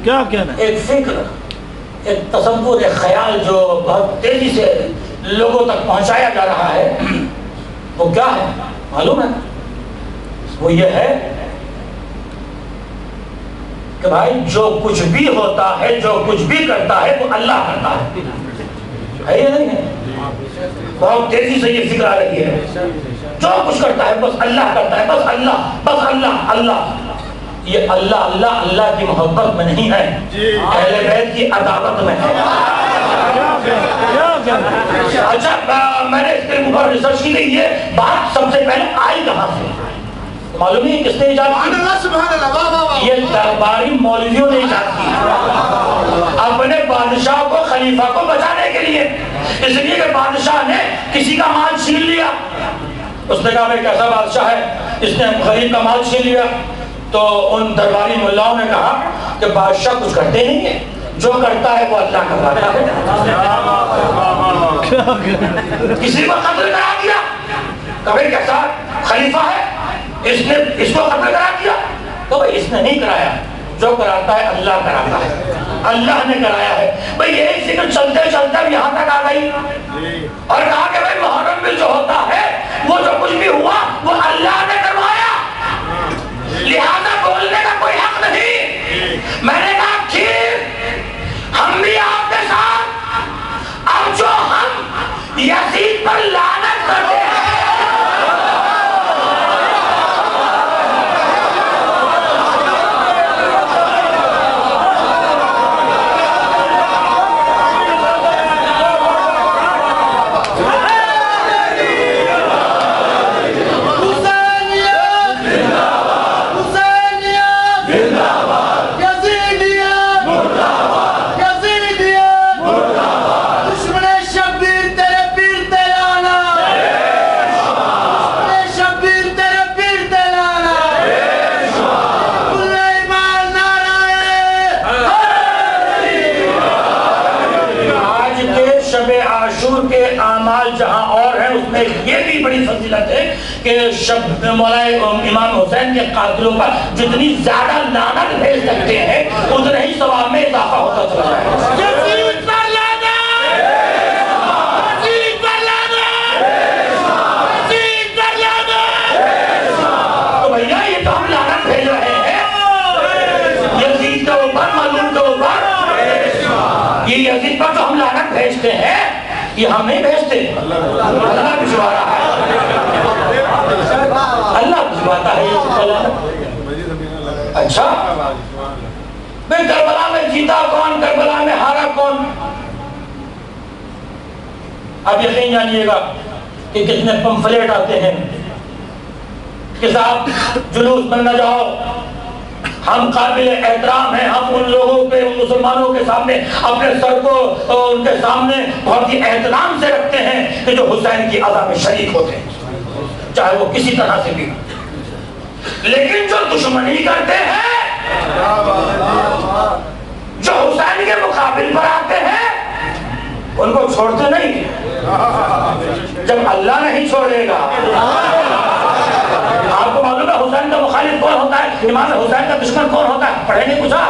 کیا کہنا ہے؟ ایک فکر ایک تصور ایک خیال جو بہت تیزی سے لوگوں تک پہنچایا جا رہا ہے وہ کیا ہے معلوم ہے؟ وہ یہ ہے کہ بھائی جو کچھ بھی ہوتا ہے جو کچھ بھی کرتا ہے وہ اللہ کرتا ہے یا نہیں ہے؟ بہت تیزی سے یہ فکر آ رہی ہے جو کچھ کرتا ہے بس اللہ کرتا ہے بس اللہ اللہ. یہ اللہ اللہ اللہ کی محبت میں نہیں ہے اہل بیت کی عداوت میں ہے. اچھا میں نے اس کے اوپر ریسرچ کی گئی یہ بات سب سے پہلے آئی کہاں سے معلوم ہے کس نے ایجاد کی؟ یہ درباری مولویوں نے ایجاد کی اپنے بادشاہ کو خلیفہ کو بچانے کے لیے. اس لیے کہ بادشاہ نے کسی کا مال چھین لیا اس نے کہا میں کیسا بادشاہ ہے اس نے غریب کا مال چھین لیا تو ان درباری ملاؤں نے کہا کہ بادشاہ کچھ کرتے نہیں ہے جو کرتا ہے وہ اللہ کرتا ہے. کسی کو قتل کرا دیا کبھی کیسا خلیفہ ہے اس کو قتل کرا دیا تو بھائی اس نے نہیں کرایا جو کراتا ہے اللہ کراتا ہے اللہ نے کرایا ہے. بھائی یہی فکر چلتے چلتے یہاں تک آ گئی اور کہا کہ بھائی محرم میں جو ہوتا ہے وہ جو کچھ بھی ہوا وہ اللہ نے کروایا لہذا بولنے کا کوئی حق نہیں. میں نے کہا ٹھیک ہم بھی آپ کے ساتھ اب جو ہم یزید پر لعنت کرتے ہیں یہ بھی بڑی فضیلت ہے کہ مولا امام حسین کے قاتلوں پر جتنی زیادہ لعنت بھیج سکتے ہیں اتنے ہی ثواب میں اضافہ ہوتا چلا جائے. یزید پر لعنت، یزید پر لعنت، یزید پر لعنت. تو بھیا یہ تو ہم لعنت بھیج رہے ہیں یزید کے اوپر، معلوم کے اوپر. یہ یزید پر جو ہم لعنت بھیجتے ہیں یہ ہم نہیں بھیجتے، اللہ بھجوا رہا ہے، اللہ بھجواتا ہے یہ لعنت. اچھا بھئی کربلا میں جیتا کون، کربلا میں ہارا کون؟ اب یقین جانیے گا کہ کتنے پمفلیٹ آتے ہیں کہ صاحب جلوس میں نہ جاؤ، ہم قابل احترام ہیں، ہم ان لوگوں پہ، ان مسلمانوں کے سامنے اپنے سر کو ان کے سامنے بہت ہی احترام سے رکھتے ہیں کہ جو حسین کی عزا میں شریک ہوتے ہیں چاہے وہ کسی طرح سے بھی. لیکن جو دشمنی کرتے ہیں، جو حسین کے مقابل پر آتے ہیں، ان کو چھوڑتے نہیں. جب اللہ نہیں چھوڑے گا. آپ کو معلوم ہے حسین کا مخالف کون ہوتا ہے، امام حسین کا دشمن کون ہوتا ہے؟ پڑھے نہیں پوچھا؟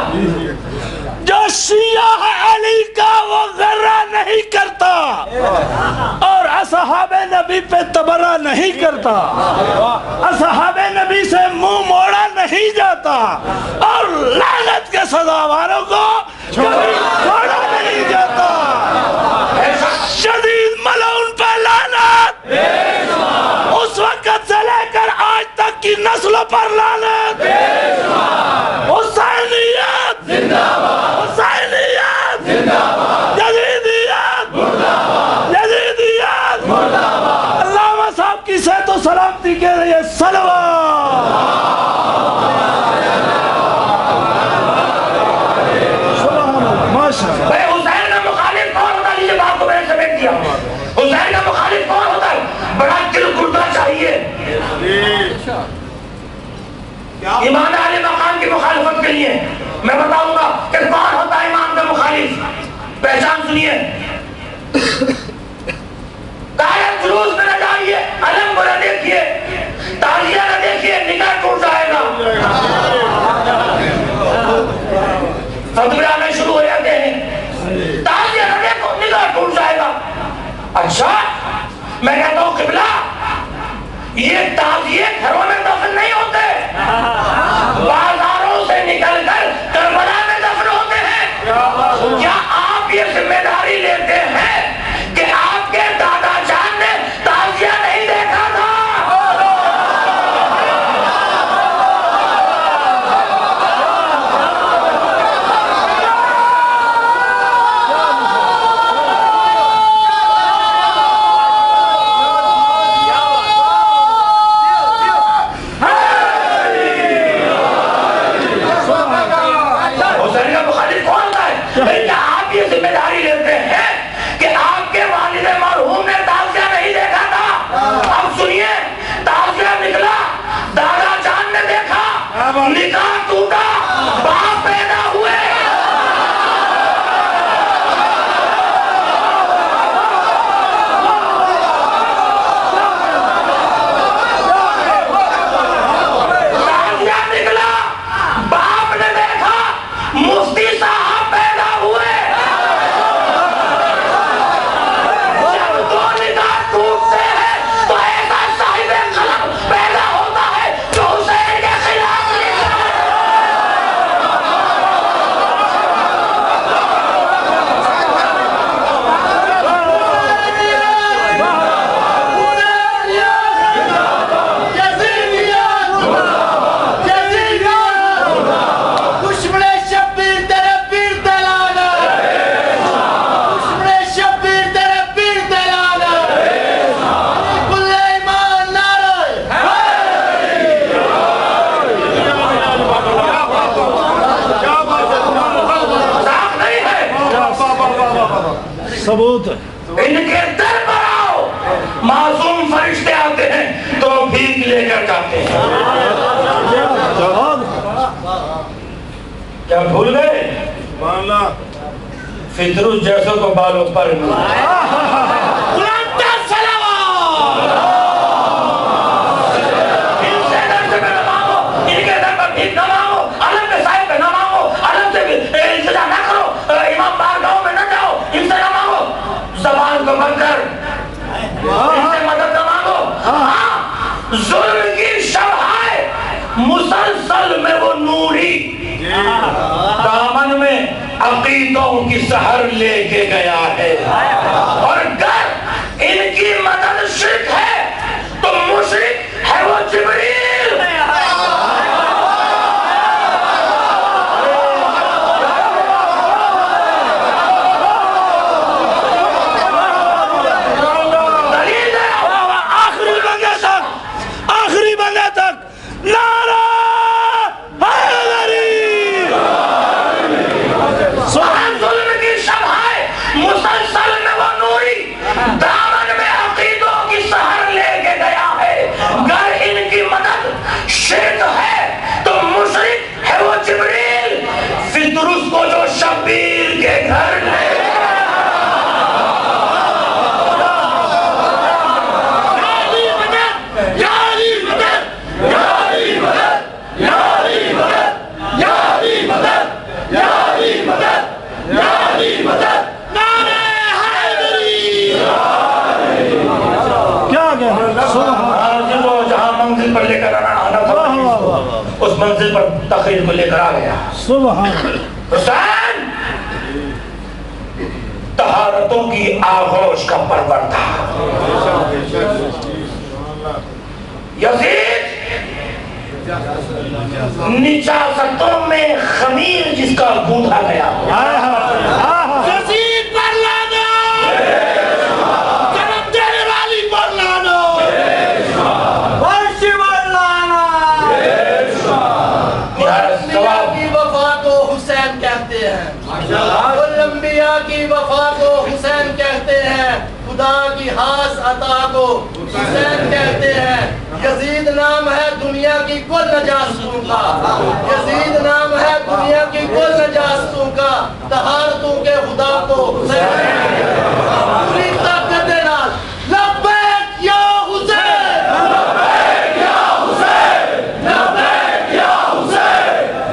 جو شیعہ علی کا وہ غرہ نہیں کرتا اور اصحاب نبی پہ تبرہ نہیں کرتا، اصحاب نبی سے منہ موڑا نہیں جاتا اور لعنت کے سزاواروں کو کبھی چھوڑا نہیں جاتا. شدید ملعون پہ لعنت، اس وقت سے لے کر آج تک کی نسلوں پر لعنت. حسینیت زندہ باد، حسینیت زندہ باد، یزیدیت مردہ باد، یزیدیت مردہ باد. علامہ صاحب کی صحت و سلامتی کے لیے صلوات. بھائی حسین کا مخالف کون ہوتا ہے؟ یہ بات کو میں نے سمیٹ دیا. حسین کا مخالف کون ہوتا ہے؟ بڑا دل گردہ چاہیے. امام علی مقام کی مخالفت کے لیے میں بتاؤں گا کہ کون ہوتا ہے امام کا مخالف. پہچان سنیے. قائد جلوس میں نہ جائیے، علم کو نہ دیکھیے، تعزیہ نہ دیکھیے، نکاح ٹوٹ جائے گا. فتوے آنے شروع ہو جاتے ہیں، تعزیہ نہ دیکھو، نکاح ٹوٹ جائے گا. اچھا میں کہتا ہوں قبلہ، یہ تعزیے گھروں میں دفن نہیں ہوتے، بازاروں سے نکل کر کربلا میں دفن ہوتے ہیں. کیا آپ یہ ذمہ داری لیتے ہیں کہ آپ کے دادا جان نے تعزیہ نہیں دیکھا تھا؟ کیا آپ یہ ذمہ داری لیتے ہیں کہ آپ کے والد مرحوم نے تعزیہ نہیں دیکھا تھا؟ اب سنیے، تعزیہ نکلا، دادا جان نے دیکھا، نکاح ٹوٹا، باپ پیدا ہوئے. تعزیہ نکلا، باپ نے دیکھا، مفتی صاحب پیدا ہوئے. جب دو نکاح ٹوٹتے ہیں تو ایسا صاحب قلم پیدا ہوتا ہے جو حسین کے خلاف لکھتا ہے. ثبوت ان کے در پر آؤ، معصوم فرشتے آتے ہیں تو بھیک لے کر جاتے ہیں. کیا بھول گئے؟ فطرس جیسوں کو بالوں پر عقیدوں کی سحر لے کے گیا ہے، اور اگر ان کی مدد شرک ہے تو مشرک ہے وہ جبریل۔ آخری بندے تک نعرہ حیدری۔ ظلم کی شمعیں مسلسل میں وہ نوری دامن میں عقیدوں کی سحر لے کے گیا ہے، گر ان کی مدد شرک ہے تو مشرک ہے وہ جبریل، فطرس کو جو شبیر کے گھر لے جہاں منزل پر لے کر آنا تھا اس منزل پر تقریر کو لے کر آ گیا۔ حسین طہارتوں کی آغوش کا پرور تھا، یزید نجاستوں میں خمیر جس کا گونتھا گیا، یزید پر لانا، جناب تیرے والی پر لانا، ورشی پر لانا۔ انبیاء کی وفا کو حسین کہتے ہیں، انبیاء کی وفا کو حسین کہتے ہیں، خدا کی خاص عطا کو حسین کہتے ہیں۔ یزید نام ہے دنیا کی کل نجاستوں کا، یزید نام ہے دنیا کی کل نجاستوں کا، طہارتوں کے خدا کو حسین پوری طاقت نال لبیک یا حسین، لبیک یا حسین، لبیک یا حسین،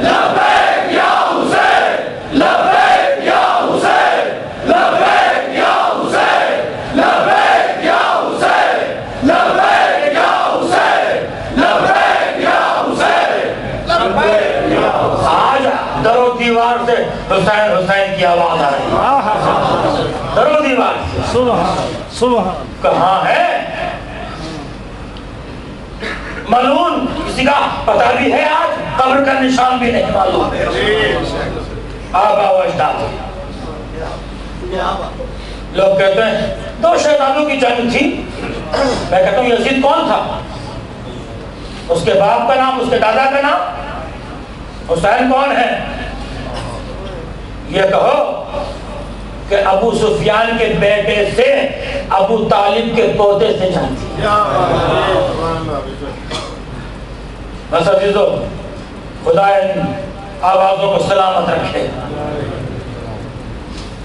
لبیک یا حسین، لبیک یا حسین، لبیک یا حسین، لبیک یا حسین، لبیک یا حسین، لبیک یا حسین، لبیک یا حسین۔ آج در و دیوار سے حسین حسین کی آواز آ رہی ہے، در و دیوار سے۔ کہاں ہے ملعون؟ کسی کا پتہ بھی ہے؟ آج قبر کا نشان بھی نہیں معلوم۔ آبا و اجداد، لوگ کہتے ہیں دو شہزادوں کی جنگ تھی، میں کہتا ہوں یزید کون تھا؟ اس کے باپ کا نام، اس کے دادا کا نام؟ حسین کون ہے؟ یہ کہو کہ ابو سفیان کے بیٹے سے ابو طالب کے پوتے سے جنگ تھی۔ بس عزیزو، خدا ان آوازوں کو سلامت رکھے۔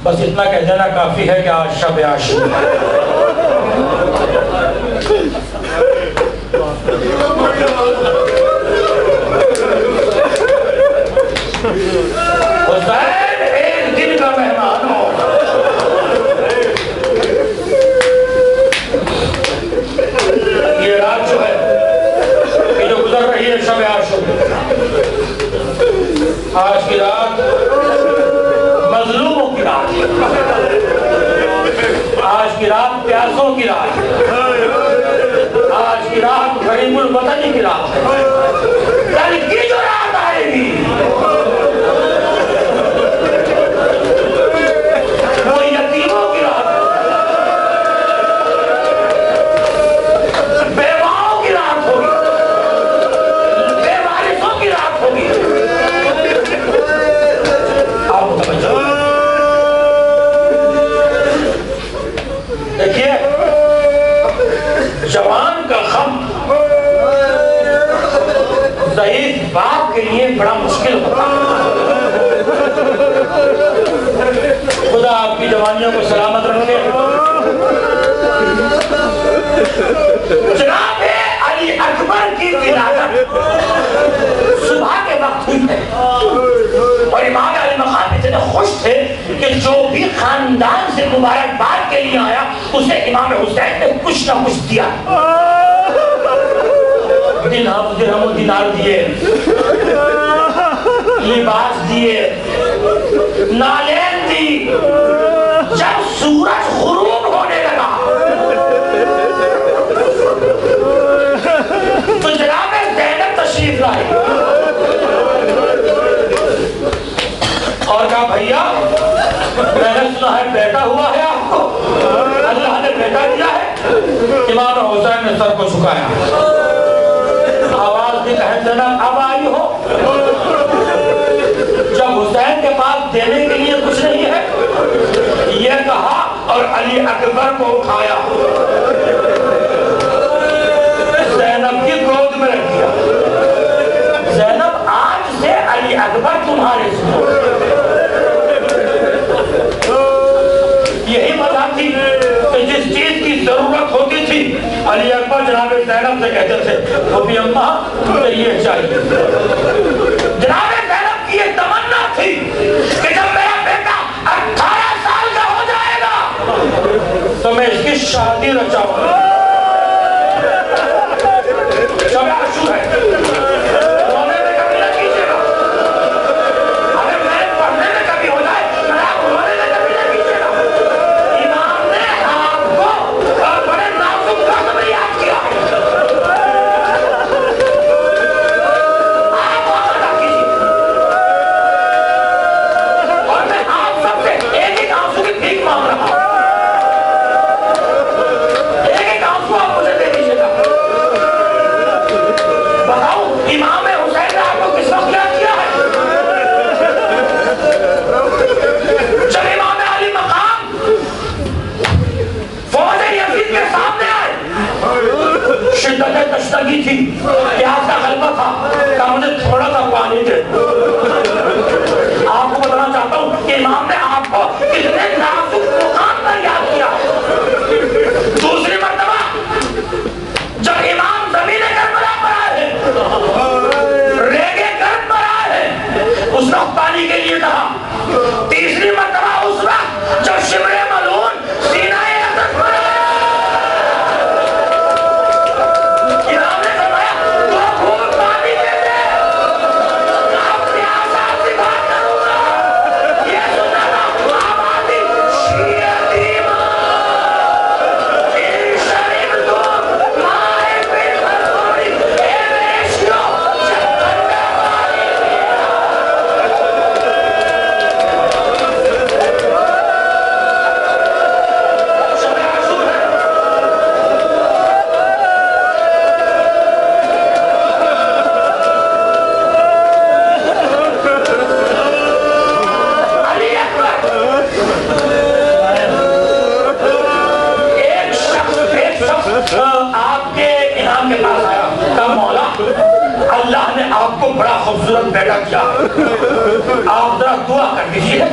بس اتنا کہہ دینا کافی ہے کہ آج شب عاشور ہے۔ حسین ایک دن کا مہمان ہو، یہ رات جو ہے کہ جو گزر رہی ہے شب عاشور، آج کی رات مظلوموں کی رات ہے، آج کی رات پیاسوں کی رات ہے، آج کی رات غریب الوطنی کی رات ہے، کل کی جو رات آئے گی وہ یتیموں کی رات ہے، بیواؤں کی رات ہوگی، بے وارثوں کی رات ہوگی۔ آپ سمجھو، دیکھیے جوان کا غم ضعیف باپ کے لیے بڑا مشکل ہوتا ہے۔ خدا آپ کی جوانیوں کو سلامت رکھے۔ جناب علی اکبر کی ولادت صبح کے وقت ہوئی ہے، اور امام علی مقام اتنے خوش تھے کہ جو بھی خاندان سے مبارکباد کے لیے آیا اسے امام حسین نے کچھ نہ کچھ دیا، درہم و دینار دیے، لباس دیے، نالین دی جب سورج غروب ہونے لگا تو جناب زینب تشریف لائی اور کہا بھیا میں نے سنا ہے بیٹا ہوا ہے آپ کو، اللہ نے بیٹا دیا ہے۔ امام حسین نے سر کو جھکایا، آواز دی کہے زینب اب آئی ہو؟ جب حسین کے پاس دینے کے لیے کچھ نہیں ہے یہ کہا اور علی اکبر کو اٹھایا، زینب کی گود میں رکھ دیا۔ زینب آج سے علی اکبر تمہارے سنو۔ یہی وجہ تھی کہ جس چیز کی ضرورت ہوتی تھی علی اکبر جناب زینب سے کہتے تھے بھوپی اماں مجھے یہ چاہیے۔ جناب زینب کی یہ تمنا تھی کہ جب میرا بیٹا 18 سال کا ہو جائے گا تو میں اس کی شادی رچاؤں گا۔ شب عاشور ہے، رونے میں کبھی نہ کیجیے گا، اگر میں پڑھنے میں کبھی ہو جائے آپ رونے میں کبھی نہ کیجیے گا۔ امام نے آپ کو اور بڑے نازک وقت میں یاد کیا ہے، آپ وہاں نہ کیجیے۔ اور میں آپ سب سے ایک ایک آنسو کی بھیک مانگ رہا ہوں، ایک ایک آنسو آپ مجھے دے دیجیے گا۔ بتاؤ امام حسین نے آپ کو کس وقت یاد کیا ہے؟ جب امام علی مقام فوج یزید کے سامنے آئے، شدت تشنگی تھی، پیاس کا غلبہ تھا، کہا مجھے تھوڑا سا پانی دے۔ آپ کو بتانا چاہتا ہوں کہ امام نے آپ کو کتنے نازک مقام پر یاد کیا۔ دوسری مرتبہ جب امام زمین کربلا پر آئے ہیں، ریگے گرد پر آئے ہیں، اس وقت پانی کے لیے کہا۔ تیسری مرتبہ اس وقت جب شمر ملعون سینہ اسد پر آئے، امام نے فرمایا تو خود پانی دے دے، میں اپنی آزاد سے بات کروں گا۔ یہ سننا تھا آبادی شیعہ دیمان ان شریف دور مائے پھر مرموری اے ریشیو چکر میں پانی دیا۔ شب عاشور ہے، علی اکبر ایک شخص آپ کے امام کے پاس آیا، کہا مولا اللہ نے آپ کو بڑا خوبصورت بیٹا کیا، آپ ذرا دعا کر دیجیے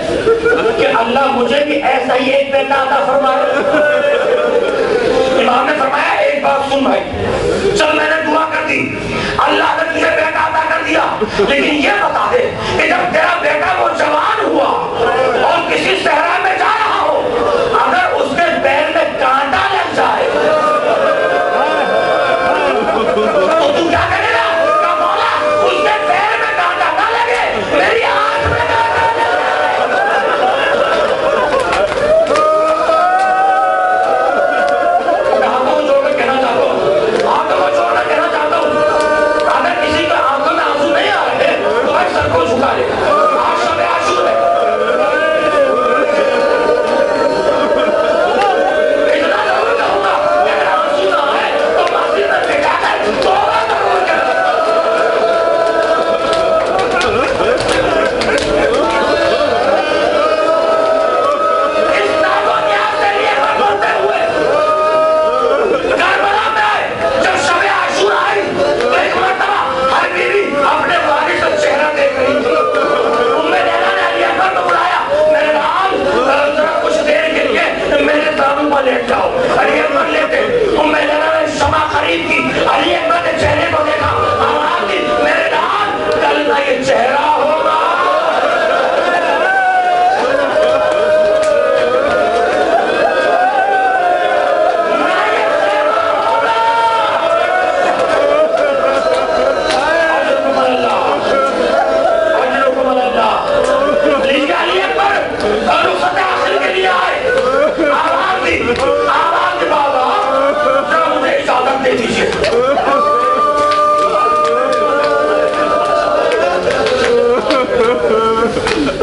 کہ اللہ مجھے بھی ایسا ہی ایک بیٹا عطا فرمائے۔ امام نے فرمایا ایک بات سن بھائی، چل میں نے دعا کر دی، اللہ نے تجھے بیٹا عطا کر دیا، لیکن یہ بتا دے کہ جب تیرا بیٹا وہ جوان ہوا اور کسی صحرا میں جا رہا ہو، اگر اس کے پیر میں کانٹا لگ جائے تو تو کیا کرے گا؟ کہا مولا اس کے پیر میں کانٹا نہ لگے، میری آنکھ میں کانٹا لگے۔ میں آنکھوں کو چھوڑ کر کہنا چاہتا ہوں، آنکھوں کو چھوڑ کر کہنا چاہتا ہوں، اگر کسی کا آنکھوں میں آنسو نہیں آ رہے تو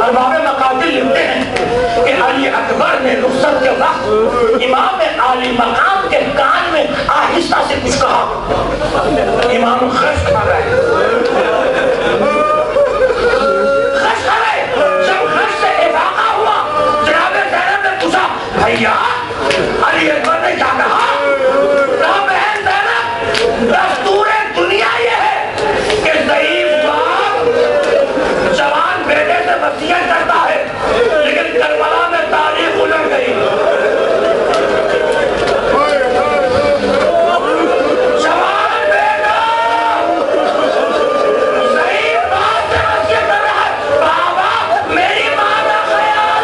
ارباب مقاتل لکھتے ہیں کہ علی اکبر نے رخصت کے وقت امام عالی مقام کے کان میں آہستہ سے کچھ کہا. امام خش کھا رہے جب خش سے افاقہ ہوا جناب زینب نے پوچھا بھیا علی اکبر نے کیا کہا؟ بہن زینب دستور دنیا یہ ہے کہ ضعیف باپ جوان بیٹے سے وصیت کرتا ہے، لیکن کربلا میں تاریخ الٹ گئی. جوان بیٹا ضعیف باپ سے وصیت کر رہا ہے بابا میری ماں کا خیال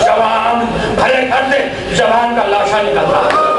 جوان بھلے گھر سے جوان کا لاشا نکلتا ہے.